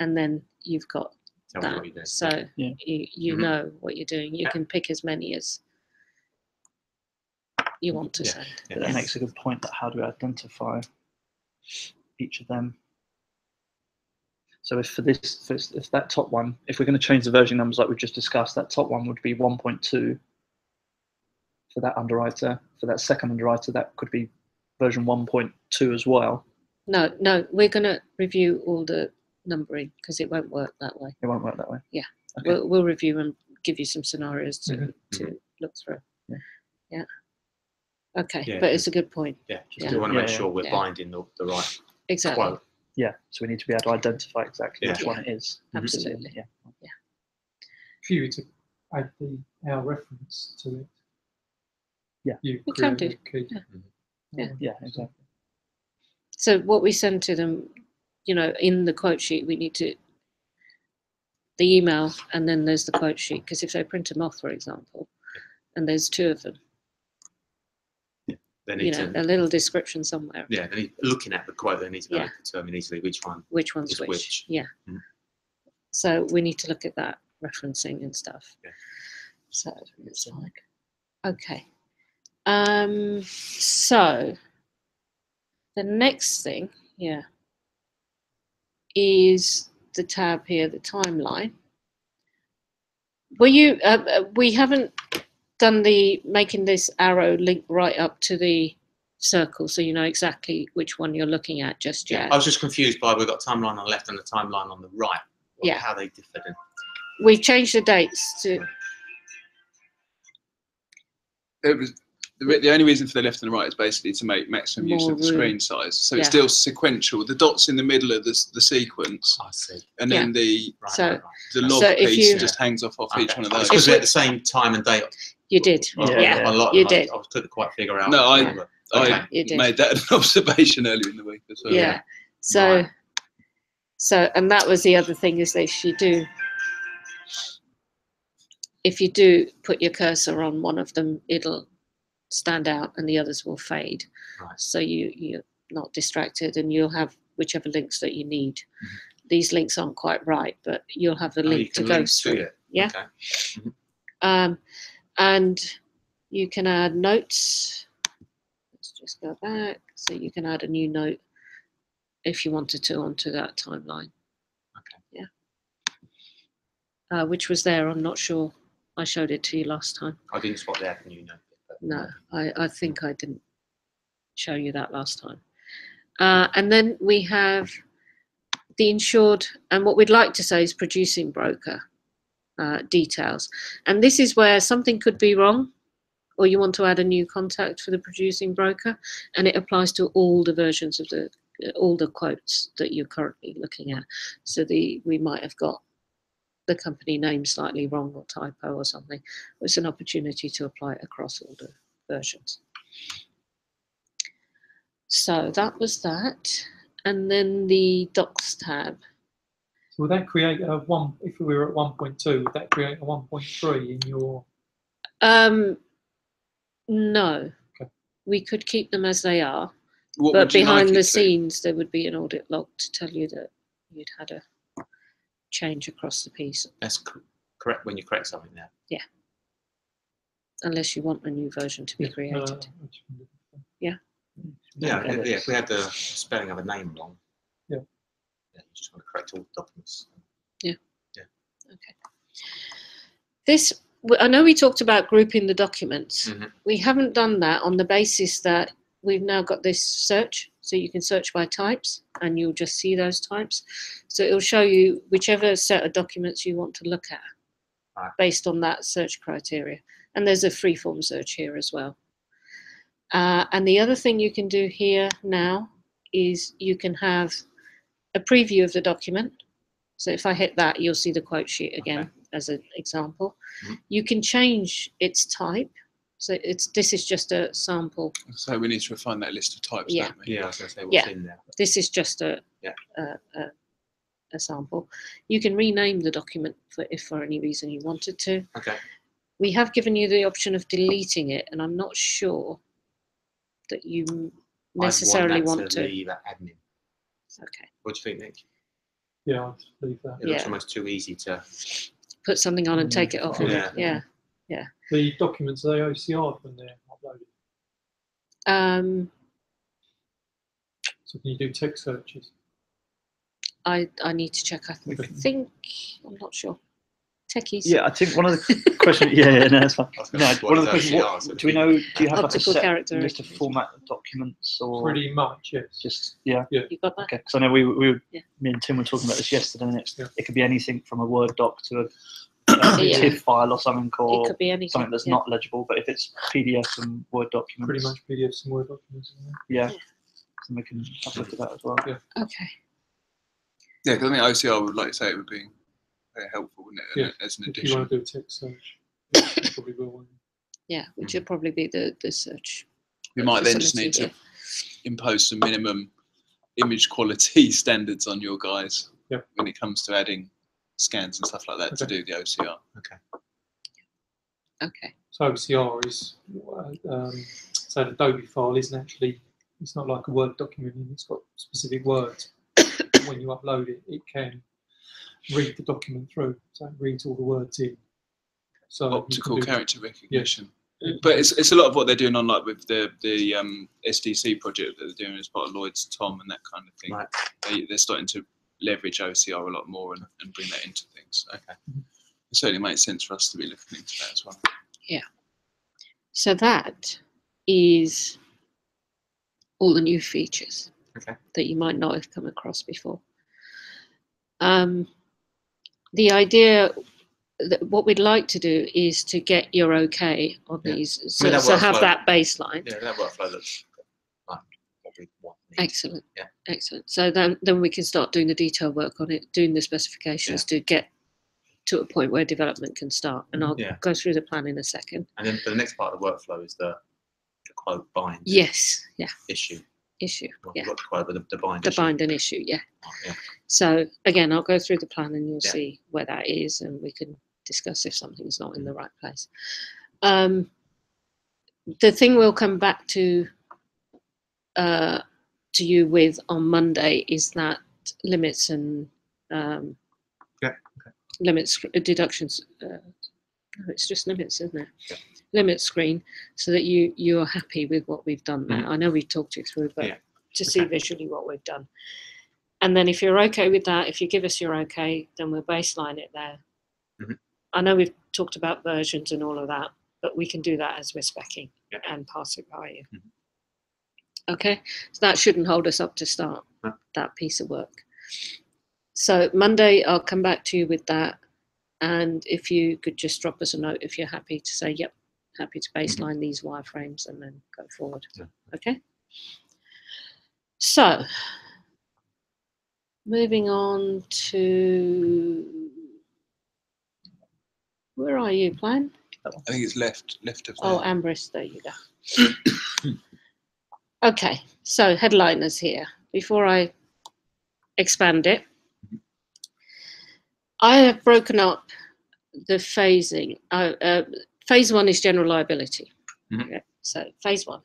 And then you've got that. So you know what you're doing. You can pick as many as you want to send. Yeah, that makes a good point. That how do we identify each of them? So if if that top one, if we're going to change the version numbers like we've just discussed, that top one would be 1.2 for that underwriter. For that second underwriter, that could be version 1.2 as well. No, we're going to review all the numbering because it won't work that way. It won't work that way. Yeah, okay. We'll review and give you some scenarios to look through. Yeah. Okay, but it's a good point. Yeah, we want to make sure we're binding the right quote. Yeah, so we need to be able to identify exactly which one it is. Absolutely. Yeah. For you to add our reference to it. Yeah. You can do. Yeah, exactly. So what we send to them, in the quote sheet, we need to the email, and then there's the quote sheet. Because if they print them off, for example, and there's 2 of them, they need a little description somewhere. Yeah, looking at the quote, they need to be able to determine easily which one's which. Yeah. So we need to look at that referencing and stuff. Yeah. So it's like, okay. So the next thing, is the tab here, the timeline. We haven't done the making this arrow link right up to the circle, so you know exactly which one you're looking at just yet. I was just confused by we've got timeline on the left and the timeline on the right. How they differ. We've changed the dates to. It was the only reason for the left and the right is basically to make maximum use of the screen size. So it's still sequential. The dots in the middle of the sequence. I see. And then the log piece just hangs off each one of those. Because they're at the same time and date. You did. You did. I couldn't quite figure out. No, I made that an observation earlier in the week as well. Yeah. So and that was the other thing is she do. if you do put your cursor on one of them, it'll stand out and the others will fade. Right. So you're not distracted, and you'll have whichever links that you need. Mm-hmm. These links aren't quite right, but you'll have a link to go through. Yeah. Okay. Mm-hmm. And you can add notes. Let's just go back. So you can add a new note if you wanted to onto that timeline. Okay. Yeah. Which was there. I'm not sure. I showed it to you last time. I didn't spot the new note. No, I think I didn't show you that last time. And then we have the insured, and what we'd like to say is producing broker details. And this is where something could be wrong, or you want to add a new contact for the producing broker, and it applies to all the versions of all the quotes that you're currently looking at. So we might have got the company name slightly wrong or typo or something. It's an opportunity to apply it across all the versions. So that was that. And then the docs tab. So would that create a one, if we were at 1.2, would that create a 1.3 in your? No. Okay. We could keep them as they are. What but behind the scenes, there would be an audit log to tell you that you'd had a change across the piece. That's correct when you correct something there. Yeah. Unless you want a new version to be created. Yeah. Yeah, if we had the spelling of a name wrong. Yeah. You just want to correct all the documents. Yeah. Yeah. Okay. This, I know we talked about grouping the documents. Mm-hmm. We haven't done that on the basis that we've now got this search. So you can search by types and you'll just see those types. So it'll show you whichever set of documents you want to look at based on that search criteria. And there's a freeform search here as well. And the other thing you can do here now is you can have a preview of the document. So if I hit that, you'll see the quote sheet again as an example. Mm-hmm. You can change its type. So this is just a sample. So we need to refine that list of types, don't we? Yeah, I was going to say what's in there. This is just a sample. You can rename the document if for any reason you wanted to. Okay. We have given you the option of deleting it, and I'm not sure that you necessarily want to leave at admin. Okay. What do you think, Nick? Yeah, I'll leave that. It looks almost too easy to put something on and take it off. Yeah. The documents, are they OCR when they're uploaded? So can you do text searches? I need to check. I think I'm not sure. Techies. Yeah, I think one of the questions. No, that's fine. No, one of the questions. Do we know? Do you have like a set list of format documents or? Pretty much, yes. Just You got that? Okay, because I know me and Tim were talking about this yesterday. And it could be anything from a Word doc to a TIFF file or something, or it could be anything, something that's not legible. But if it's PDFs and Word documents, pretty much PDFs and Word documents. Yeah. So we can have a look at that as well. Yeah. Okay. Yeah, because I think OCR would, like you say, it would be very helpful, wouldn't it? Yeah. As an addition. If you want to do a text search, you probably will. Yeah, which would probably be the search. We might then just need to impose some minimum image quality standards on your guys when it comes to adding scans and stuff like that to do the OCR. Okay. So OCR is so an Adobe file isn't actually, it's not like a Word document, it's got specific words. When you upload it, it can read the document through, so it reads all the words in. So optical character recognition. Yeah. But it's a lot of what they're doing on, like with the SDC project that they're doing as part of Lloyd's Tom and that kind of thing. Right. They're starting to leverage OCR a lot more and bring that into things. Okay. It certainly makes sense for us to be looking into that as well. Yeah. So that is all the new features that you might not have come across before. The idea that what we'd like to do is to get your okay on these, so have that baseline. Yeah, that workflow looks like what we want. Excellent. Yeah. Excellent. So then we can start doing the detail work on it, doing the specifications to get to a point where development can start. And I'll go through the plan in a second. And then the next part of the workflow is the quote bind. Yes. Yeah. Issue. Well, yeah. Not the quote, but the bind. The bind and issue. Yeah. So again, I'll go through the plan and you'll see where that is, and we can discuss if something's not in the right place. The thing we'll come back to you with on Monday is that limits and limits deductions. No, it's just limits, isn't it? Yeah. Limit screen, so that you're happy with what we've done now. I know we've talked you through, but to see visually what we've done. And then if you're okay with that, if you give us your okay, then we'll baseline it there. I know we've talked about versions and all of that, but we can do that as we're speccing and pass it by you. Okay, so that shouldn't hold us up to start that piece of work. So Monday, I'll come back to you with that. And if you could just drop us a note if you're happy to say, yep, happy to baseline these wireframes and then go forward. Okay. So moving on to, where are you, Plan? I think it's left of there. Oh, Ambris, there you go. Okay, so headliners here. Before I expand it, I have broken up the phasing. Phase 1 is general liability. Okay, so phase 1.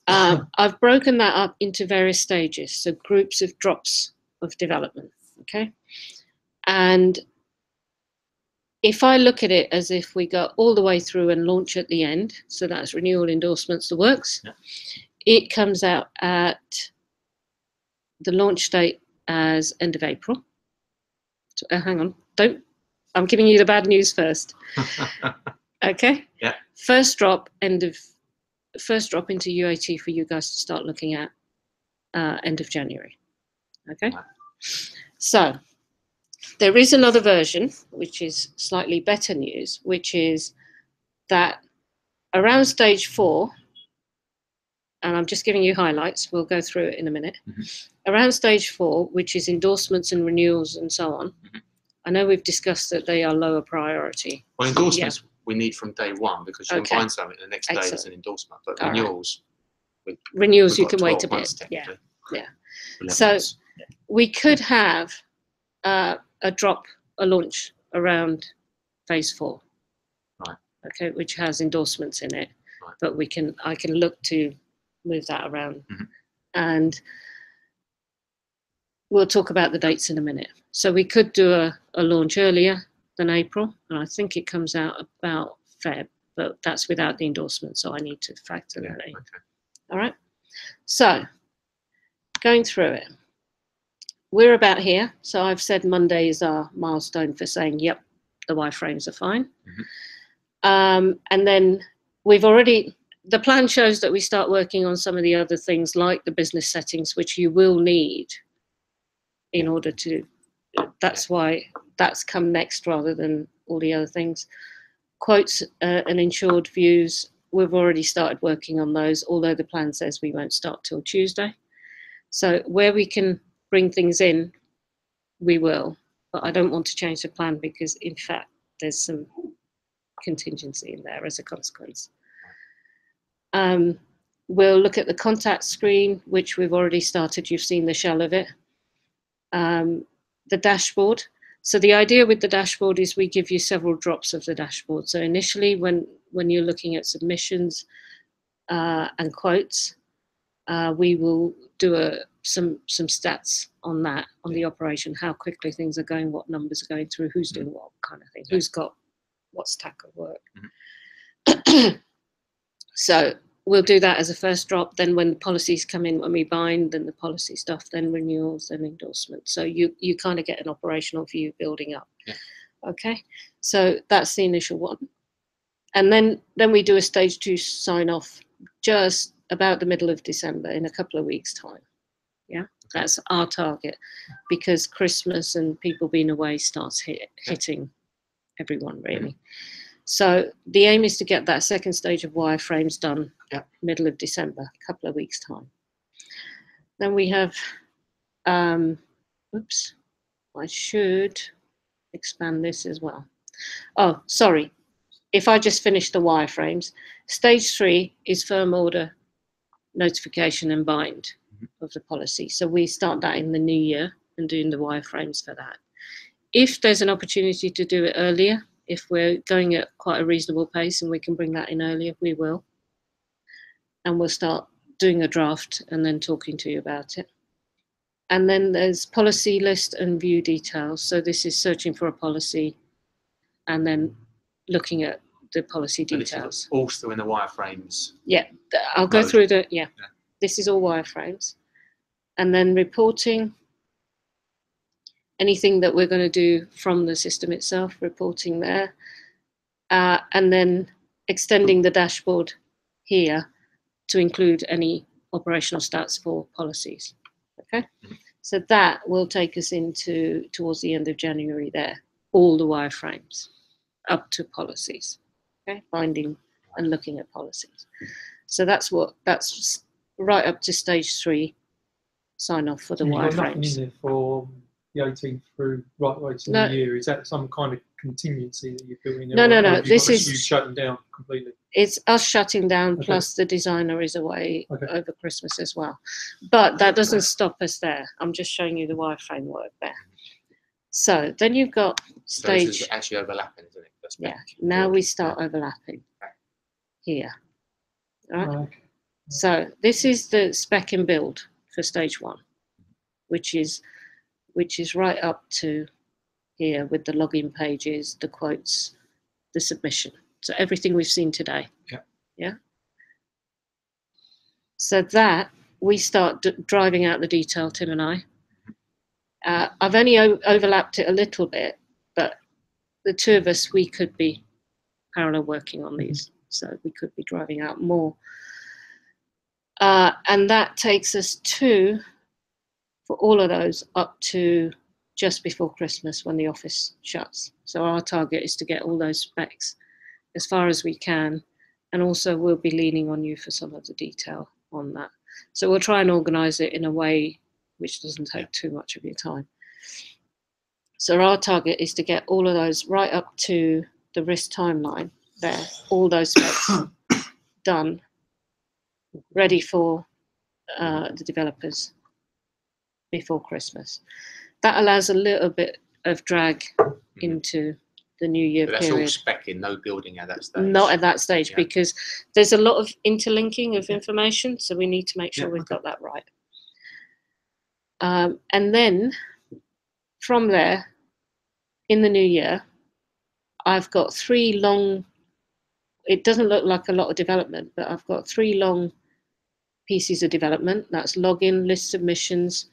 I've broken that up into various stages, so groups of drops of development. Okay, and if I look at it as if we go all the way through and launch at the end, so that's renewal, endorsements, the works, it comes out at the launch date as end of April. So, hang on, I'm giving you the bad news first. Okay. Yeah. First drop into UAT for you guys to start looking at end of January. Okay. Wow. So there is another version, which is slightly better news, which is that around stage 4, and I'm just giving you highlights, we'll go through it in a minute. Around stage 4, which is endorsements and renewals and so on, I know we've discussed that they are lower priority. Well, endorsements we need from day 1 because you can find something the next day as an endorsement, but renewals, renewals you can wait a bit. Yeah. So we could have a launch around phase 4, okay, which has endorsements in it, but I can look to move that around, and we'll talk about the dates in a minute. So we could do a launch earlier than April, and I think it comes out about Feb, but that's without the endorsement, so I need to factor that in. All right, so going through it, we're about here. So I've said Monday is our milestone for saying, yep, the wireframes are fine. And then the plan shows that we start working on some of the other things like the business settings, which you will need in order to, that's why that's come next rather than all the other things. Quotes and insured views, we've already started working on those, although the plan says we won't start till Tuesday. So where we can bring things in, we will, but I don't want to change the plan because in fact, there's some contingency in there as a consequence. We'll look at the contact screen, which we've already started. You've seen the shell of it. The dashboard. So the idea with the dashboard is we give you several drops of the dashboard. So initially, when you're looking at submissions and quotes, we will do some stats on that, on the operation, how quickly things are going, what numbers are going through, who's doing what kind of thing, who's got what stack of work. So we'll do that as a first drop. Then when the policies come in, when we bind, then the policy stuff, then renewals, then endorsements. So you kind of get an operational view building up. Okay, so that's the initial one. And then we do a stage 2 sign off just about the middle of December, in a couple of weeks' time. Yeah, that's our target, because Christmas and people being away starts hitting everyone really. So the aim is to get that second stage of wireframes done middle of December, a couple of weeks' time. Then we have, oops, I should expand this as well. Oh, sorry. If I just finish the wireframes, stage 3 is firm order notification and bind of the policy. So we start that in the new year and doing the wireframes for that. If there's an opportunity to do it earlier, If we're going at quite a reasonable pace and we can bring that in earlier, we will. And we'll start doing a draft and then talking to you about it. And then there's policy list and view details. So this is searching for a policy and then looking at the policy details. All still in the wireframes. Yeah, I'll go through the, yeah. This is all wireframes. And then reporting, anything that we're going to do from the system itself, reporting there. And then extending the dashboard here to include any operational stats for policies. Okay, so that will take us into towards the end of January there, all the wireframes up to policies. Okay, finding and looking at policies. So that's right up to stage 3 sign off for the wireframes. You've got nothing in there for the 18th through right away to the year. Is that some kind of contingency that you're doing? No. This is you shutting down completely. It's us shutting down, plus the designer is away over Christmas as well. But that doesn't stop us there. I'm just showing you the wireframe work there. So then you've got stage. So this is actually overlapping, isn't it? Yeah. Now we start overlapping here. All right. So this is the spec and build for stage 1, which is right up to here with the login pages, the quotes, the submission. So everything we've seen today. Yeah. So that we start driving out the detail, Tim and I. I've only overlapped it a little bit, but the two of us, we could be parallel working on these. So we could be driving out more. And that takes us to, for all of those, up to just before Christmas when the office shuts. So our target is to get all those specs as far as we can, and also we'll be leaning on you for some of the detail on that. So we'll try and organise it in a way which doesn't take too much of your time. So our target is to get all of those right up to the risk timeline there, all those specs done, ready for the developers before Christmas. That allows a little bit of drag into the New Year but that's period. all specking, no building at that stage. Not at that stage, because there's a lot of interlinking of information, so we need to make sure we've got that right. And then from there, in the new year, I've got 3 long, it doesn't look like a lot of development, but I've got 3 long pieces of development. That's login, list submissions.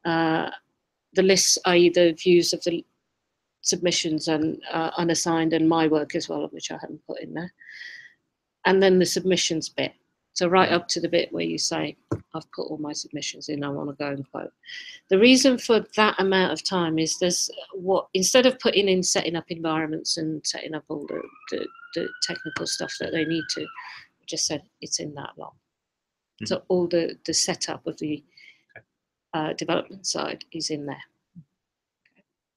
The lists are either views of the submissions and unassigned, and my work as well, which I haven't put in there. And then the submissions bit. So right up to the bit where you say, I've put all my submissions in, I want to go and quote. The reason for that amount of time is instead of putting in setting up environments and setting up all the technical stuff that they need to, we just said it's in that long. So all the setup of the development side is in there.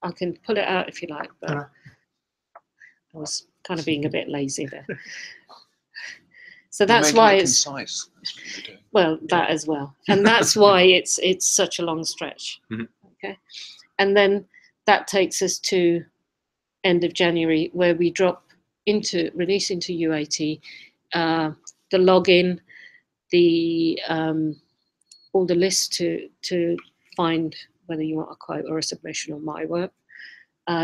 I can pull it out if you like, but I was kind of being a bit lazy there. So that's why it's concise. Well, that as well, and that's why it's such a long stretch. Okay, and then that takes us to end of January, where we drop release into UAT, the login, the all the lists to find whether you want a quote or a submission on my work,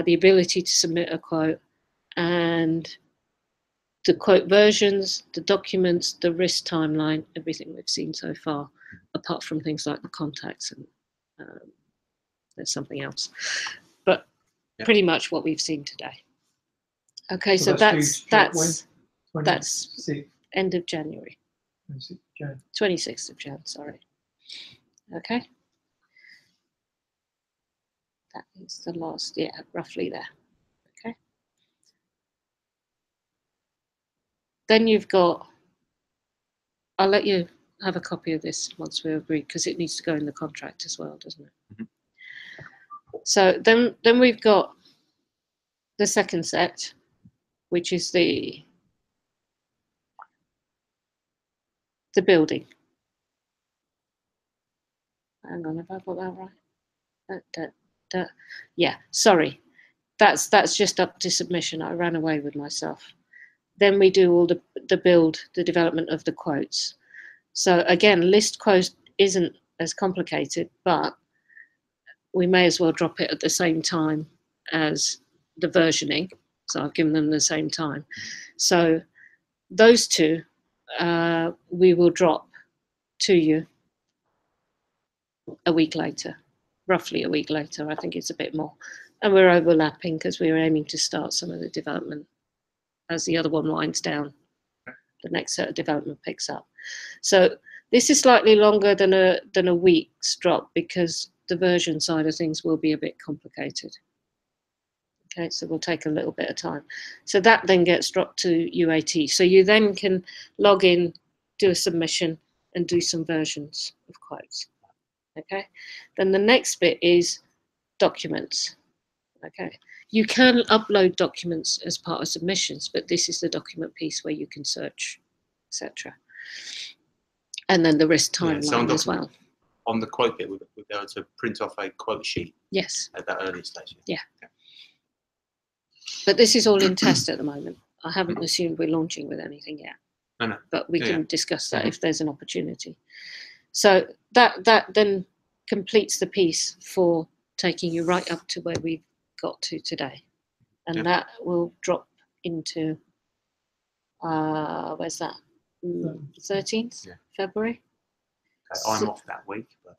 the ability to submit a quote, and the quote versions, the documents, the risk timeline, everything we've seen so far, apart from things like the contacts and there's something else. But pretty much what we've seen today. Okay, so that's end of January. 26th of Jan, sorry. Okay. That is the last, roughly there. Okay. Then you've got, I'll let you have a copy of this once we agree, because it needs to go in the contract as well, doesn't it? So then we've got the second set, which is the building. Hang on, have I got that right? Yeah, sorry. that's just up to submission. I ran away with myself. Then we do all the development of the quotes. So again, list quote isn't as complicated, but we may as well drop it at the same time as the versioning. So I've given them the same time. So those two we will drop to you a week later, roughly a week later. I think it's a bit more. And we're overlapping because we were aiming to start some of the development as the other one winds down. The next set of development picks up. So this is slightly longer than a week's drop because the version side of things will be a bit complicated. Okay, so we'll take a little bit of time. So that then gets dropped to UAT. So you then can log in, do a submission, and do some versions of quotes. Okay, then the next bit is documents. Okay, you can upload documents as part of submissions, but this is the document piece where you can search, etc. And then the risk timeline as well. On the quote bit, we'll be able to print off a quote sheet. Yes. At that early stage. Yeah. But this is all in test at the moment. I haven't assumed we're launching with anything yet. No. But we can discuss that if there's an opportunity. So that then completes the piece for taking you right up to where we've got to today. And that will drop into, where's that? 13th February. Okay, I'm off that week, but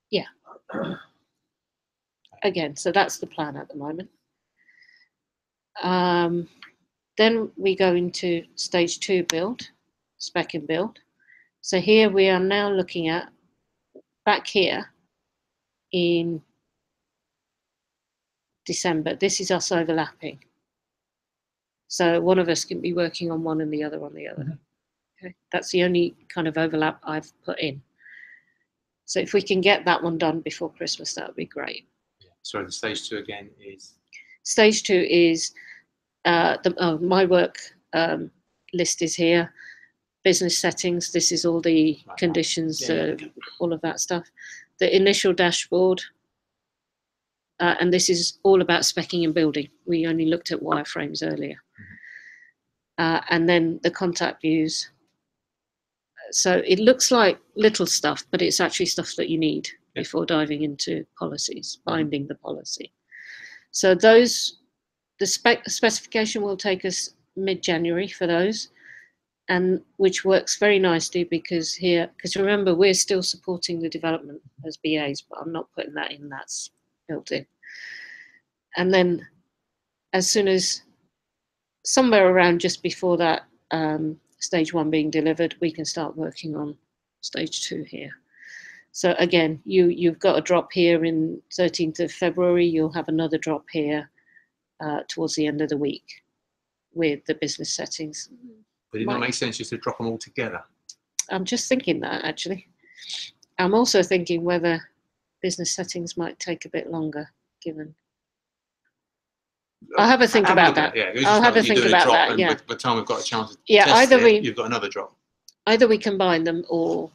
yeah. Again, so that's the plan at the moment. Then we go into stage 2 build, spec and build. So here we are now looking at back here in December. This is us overlapping. So one of us can be working on one and the other on the other. Okay, that's the only kind of overlap I've put in. So if we can get that one done before Christmas, that would be great. Sorry, the stage 2 again is? Stage 2 is my work list is here. Business settings, this is all the conditions, all of that stuff. The initial dashboard, and this is all about speccing and building. We only looked at wireframes earlier. And then the contact views. So it looks like little stuff, but it's actually stuff that you need before diving into policies, binding the policy. So those, the specification will take us mid-January for those, and which works very nicely because here, because remember, we're still supporting the development as BAs, but I'm not putting that in, that's built in. And then as soon as somewhere around just before that, stage 1 being delivered, we can start working on stage 2 here. So again, you've got a drop here in 13th of February, you'll have another drop here towards the end of the week with the business settings. But it not make sense just to drop them all together? I'm just thinking that, actually. I'm also thinking whether business settings might take a bit longer, given. I'll have a think about that. I'll have a think about that. Yeah. By the time we've got a chance to test it, you've got another drop. Either we combine them, or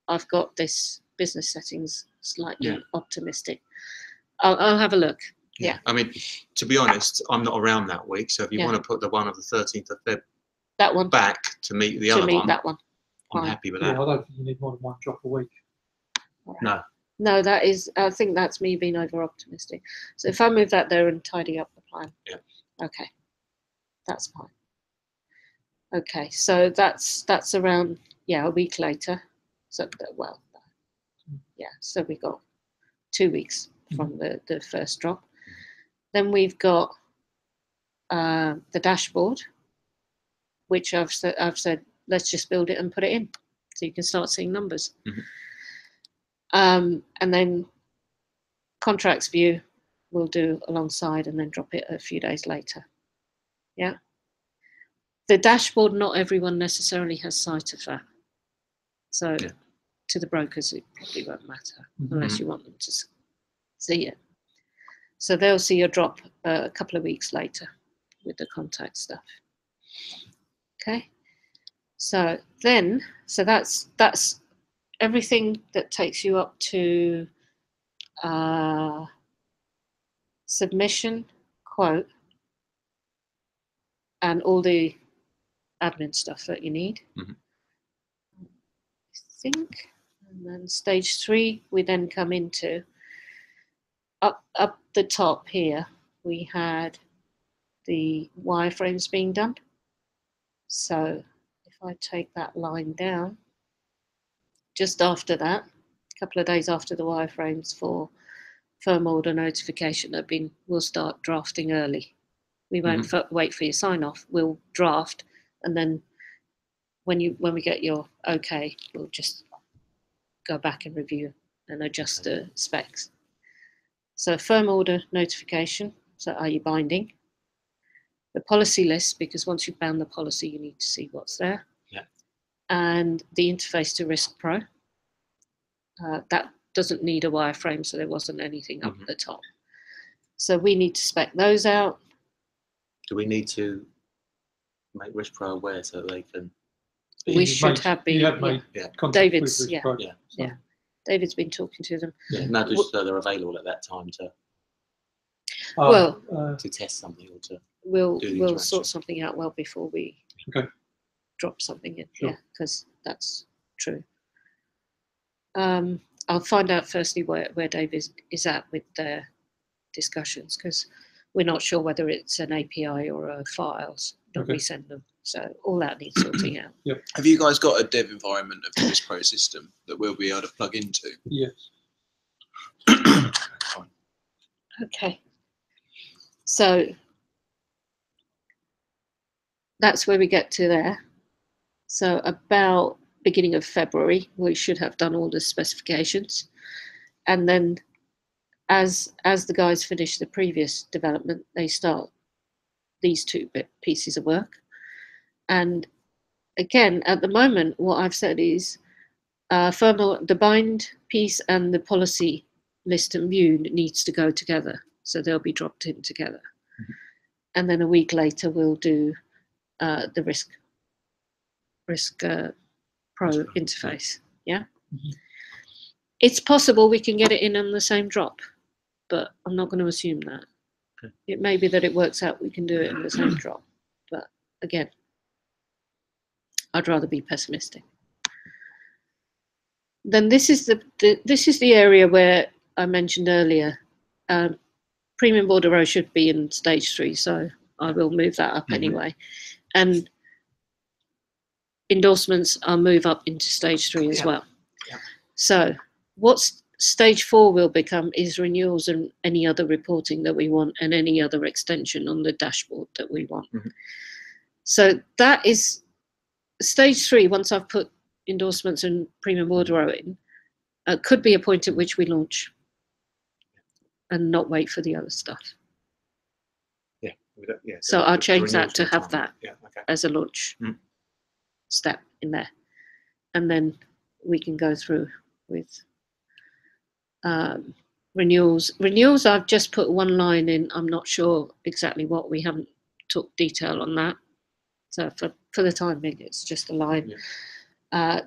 I've got this business settings slightly optimistic. I'll have a look. Yeah. I mean, to be honest, I'm not around that week, so if you want to put the one of the 13th of Feb that one back to meet the other one, I'm happy with that. I don't think you need more than one drop a week. No. No, that is, I think that's me being over optimistic. So if I move that there and tidy up the plan. Yeah. Okay. That's fine. Okay, so that's around, a week later. So, well, so we got 2 weeks from the first drop. Then we've got the dashboard, which I've said, let's just build it and put it in so you can start seeing numbers. And then contracts view we'll do alongside and then drop it a few days later. Yeah. The dashboard, not everyone necessarily has sight of that. So to the brokers, it probably won't matter unless you want them to see it. So they'll see a drop a couple of weeks later with the contact stuff. Okay. So then, that's everything that takes you up to submission, quote, and all the admin stuff that you need. Mm-hmm. I think. And then stage 3, we then come into up the top here. We had the wireframes being done. So if I take that line down, just after that, a couple of days after the wireframes for firm order notification we'll start drafting early. We won't wait for your sign off. We'll draft, and then when we get your okay, we'll just go back and review and adjust the specs. So firm order notification. So are you binding? The policy list, because once you've bound the policy, you need to see what's there. Yeah. And the interface to Risk Pro. That doesn't need a wireframe, so there wasn't anything up at the top. So we need to spec those out. Do we need to make Risk Pro aware so they can? We should have been. You have made contact David's, with Risk Pro. Yeah. David's been talking to them. Yeah, no, just so they're available at that time to test something or to. We'll sort something out well before we drop something in. Sure. Yeah, because that's true. I'll find out firstly where David is at with their discussions, because we're not sure whether it's an API or a files that we send them. So all that needs sorting out. Yep. Have you guys got a dev environment of the Risk Pro system that we'll be able to plug into? Yes. Fine. Okay. So that's where we get to there. So about beginning of February, we should have done all the specifications. And then as the guys finish the previous development, they start these 2 pieces of work. And again, at the moment, what I've said is the bind piece and the policy list and view needs to go together. So they'll be dropped in together. And then a week later, we'll do the Risk Pro interface. Yeah. It's possible we can get it in on the same drop, but I'm not going to assume that. It may be that it works out we can do it in the same drop, but again, I'd rather be pessimistic. Then this is the area where I mentioned earlier. Premium bordereau should be in stage 3, so I will move that up anyway. And endorsements I'll move up into stage 3 as well. Yeah. So what stage 4 will become is renewals and any other reporting that we want and any other extension on the dashboard that we want. So that is stage 3. Once I've put endorsements and premium bordereau in, could be a point at which we launch and not wait for the other stuff. So I'll change that to have that as a launch step in there. And then we can go through with renewals. Renewals, I've just put one line in. I'm not sure exactly what. We haven't took detail on that. So for the time being, it's just a line.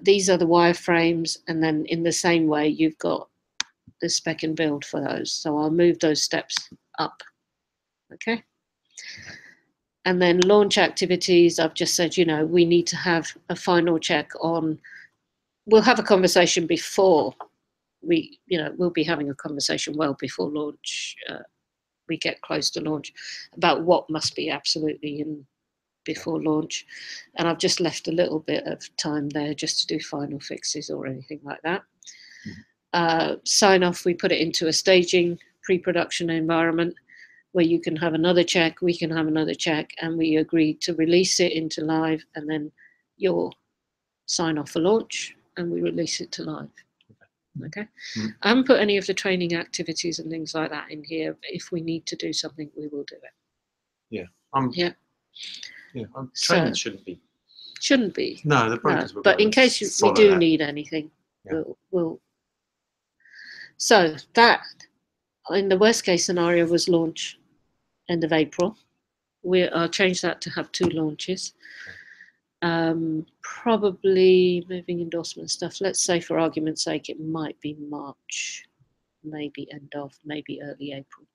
These are the wireframes, and then in the same way, you've got the spec and build for those. So I'll move those steps up. Okay. And then launch activities, I've just said, we need to have a final check on. We'll have a conversation before we'll be having a conversation well before launch. We get close to launch about what must be absolutely in before launch. And I've just left a little bit of time there just to do final fixes or anything like that. Sign off, we put it into a staging pre-production environment where you can have another check, we can have another check, and we agreed to release it into live, and then you'll sign off for launch and we release it to live. Okay. I haven't put any of the training activities and things like that in here. If we need to do something, we will do it. Training shouldn't be. Shouldn't be. No, the brokers will. But in case we do need anything, we'll. So that, in the worst case scenario, was launch end of April. I'll change that to have 2 launches. Probably moving endorsement stuff. Let's say, for argument's sake, it might be March, maybe end of, maybe early April.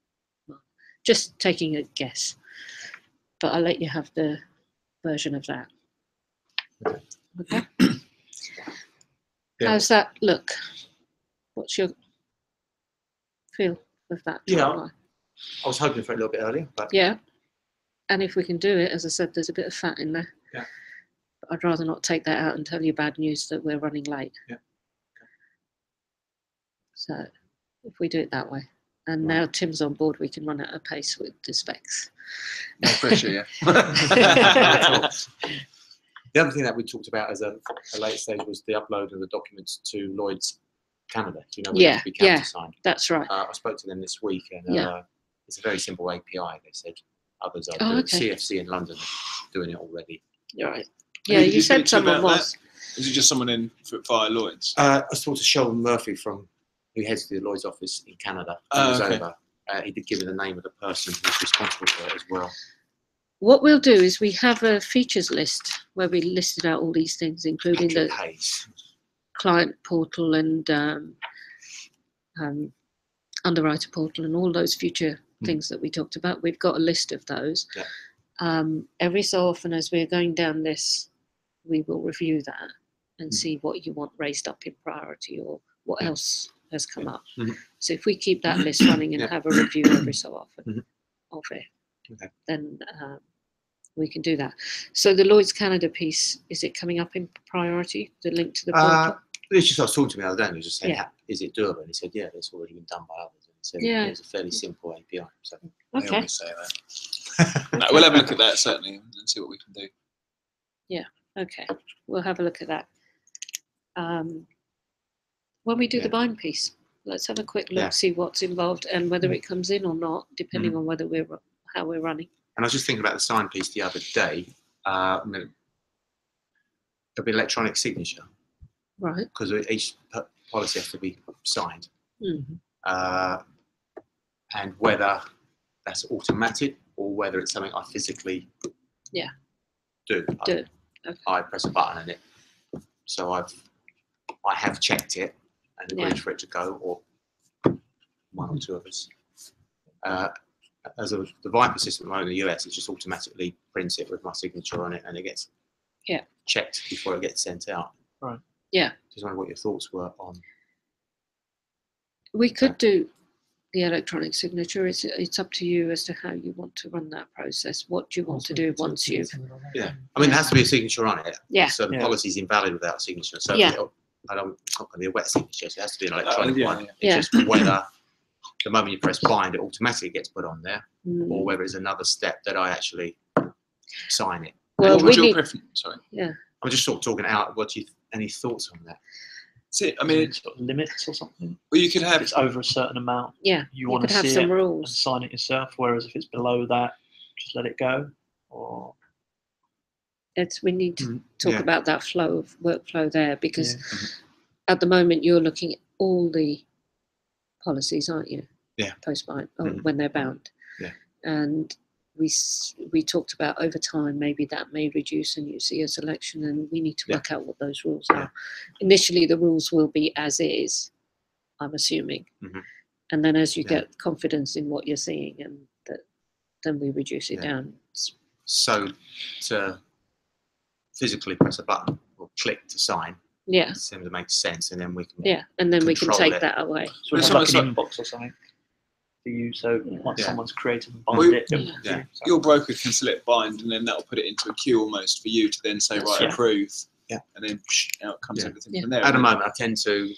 just taking a guess, but I'll let you have the version of that. Okay. Yeah. How's that look? What's your feel of that? Yeah, I was hoping for it a little bit earlier, but yeah. And if we can do it, as I said, there's a bit of fat in there. Yeah. But I'd rather not take that out and tell you bad news that we're running late. Yeah. Okay. So if we do it that way. And now Tim's on board, we can run at a pace with the specs. No pressure, yeah. The other thing that we talked about as a later stage was the upload of the documents to Lloyd's Canada. Do you know, where to be countersigned? That's right. I spoke to them this week, and it's a very simple API. They said others are doing. CFC in London are doing it already. You're right. Yeah, you said someone was. Was it just someone in via Lloyd's? I spoke to Sheldon Murphy who heads the Lloyd's office in Canada. He was over. He did give me the name of the person who's responsible for it as well. What we'll do is we have a features list where we listed out all these things, including the client portal and underwriter portal and all those future things that we talked about. We've got a list of those. Yeah. Every so often as we're going down this, we will review that and see what you want raised up in priority or what else has come up. So if we keep that list running and have a review every so often of it, then we can do that. So the Lloyd's Canada piece, is it coming up in priority, the link to the portal? It's just I was talking to me the other day and he was just saying, is it doable? And he said, yeah, it's already been done by others. And he said, it's a fairly simple API. So I always say that. No, we'll have a look at that certainly and see what we can do. Yeah, okay. We'll have a look at that. When we do the bind piece, let's have a quick look, see what's involved and whether it comes in or not, depending on whether how we're running. And I was just thinking about the sign piece the other day. There'll be electronic signature. Right. Because each policy has to be signed. And whether that's automatic or whether it's something I physically do. Okay. I press a button and it. So I have checked it and agreed for it to go, or one or two of us. As the Viper system in the US, it just automatically prints it with my signature on it, and it gets checked before it gets sent out. Right. Yeah. Just wonder what your thoughts were on. We could do the electronic signature. It's up to you as to how you want to run that process. What do you want to do once you've? Yeah. I mean, there has to be a signature on it. Yeah. So the policy is invalid without a signature. So it's not going to be a wet signature. So it has to be an electronic one. It's just whether the moment you press bind, it automatically gets put on there, or whether it's another step that I actually sign it. Well, what's your preference? Sorry. Yeah. I'm just sort of talking out. Any thoughts on that? I mean, sort of limits or something. Well, you could have. If it's over a certain amount. Yeah. You want to have see some it rules and sign it yourself. Whereas if it's below that, just let it go. Or we need to talk about that workflow there, because at the moment you're looking at all the policies, aren't you? Yeah. Post-bind, when they're bound. Yeah. And we talked about over time, maybe that may reduce and you see a selection, and we need to work out what those rules are. Initially, the rules will be as is, I'm assuming. And then as you get confidence in what you're seeing, and then we reduce it down. So to physically press a button or click to sign, seems to make sense, and then we can and then we can take that away. So it's like an inbox or something for you. So once someone's created and binded it, your broker can select bind, and then that'll put it into a queue almost for you to then say approve. Yeah. And then out comes everything from there. At the moment, I tend to,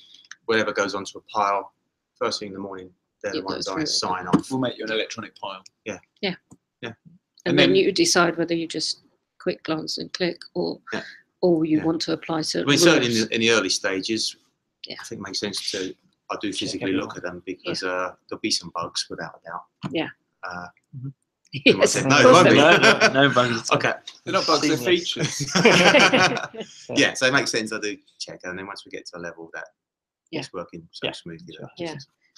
whatever goes onto a pile, first thing in the morning, they're the ones I sign off. We'll make you an electronic pile. Yeah. And then you decide whether you just quick glance and click, or you want to apply certain rules. Certainly in the early stages, I think it makes sense to. I do physically look at them because there'll be some bugs without a doubt. Yeah. Yes, no bugs. Okay. They're not bugs, they're features. Yeah, so it makes sense. I do check, and then once we get to a level that it's working so smoothly.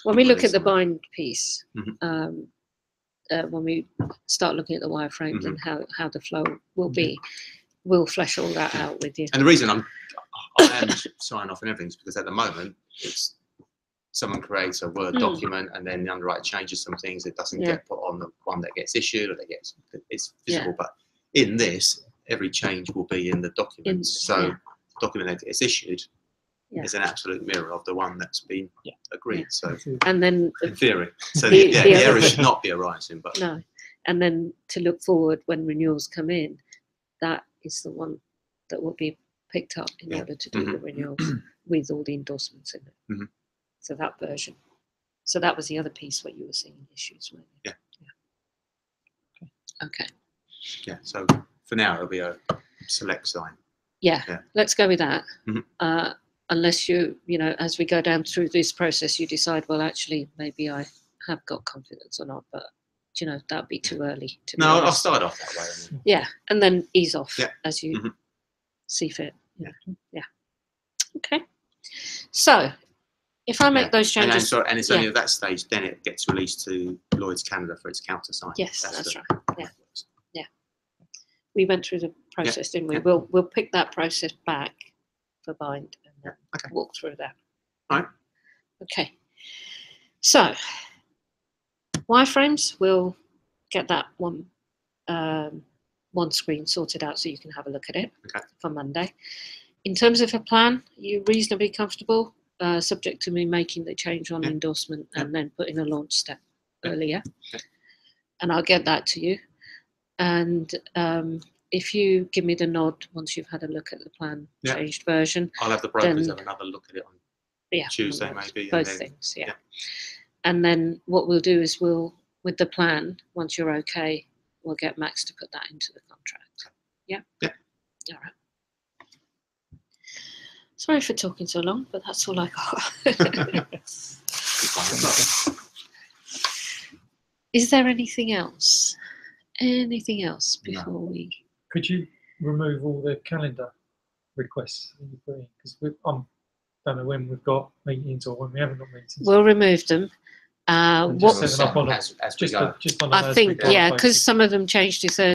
When we look at the bind piece, when we start looking at the wireframes and how the flow will be, we'll flesh all that out with you. And the reason I am sign off and everything is because at the moment someone creates a Word document and then the underwriter changes some things, it doesn't get put on the one that gets issued, or it's visible. But in this, every change will be in the documents. The document that gets issued is an absolute mirror of the one that's been agreed. So, and then in theory, so the error should not be arising. But no, and then to look forward when renewals come in, that is the one that will be picked up in order to do the renewals with all the endorsements in it. So that version. So that was the other piece where you were seeing issues, weren't you? Yeah. Okay. Yeah. So for now, it'll be a select sign. Yeah. Let's go with that. Unless you know, as we go down through this process, you decide, well, actually, maybe I have got confidence or not, but you know, that'd be too early. To be honest. I'll start off that way. Yeah, and then ease off as you see fit. Yeah. Okay. So. If I make those changes, and it's only at that stage then it gets released to Lloyd's Canada for its countersign. Yes, that's right. Yeah. We went through the process, didn't we? We'll pick that process back for bind and then walk through that. Right. Okay. So wireframes, we'll get that one screen sorted out so you can have a look at it for Monday. In terms of a plan, are you reasonably comfortable? Subject to me making the change on endorsement and then putting a launch step earlier. And I'll get that to you. And if you give me the nod once you've had a look at the plan changed version. I'll have the brokers have another look at it on Tuesday maybe. Both things, And then what we'll do is with the plan, once you're okay, we'll get Max to put that into the contract. Yeah? Yeah. All right. Sorry for talking so long, but that's all I got. Is there anything else? Anything else before we? Could you remove all the calendar requests that you put in? Because I don't know when we've got meetings or when we haven't got meetings. We'll remove them. As we go. I think, because some of them changed to Thursday.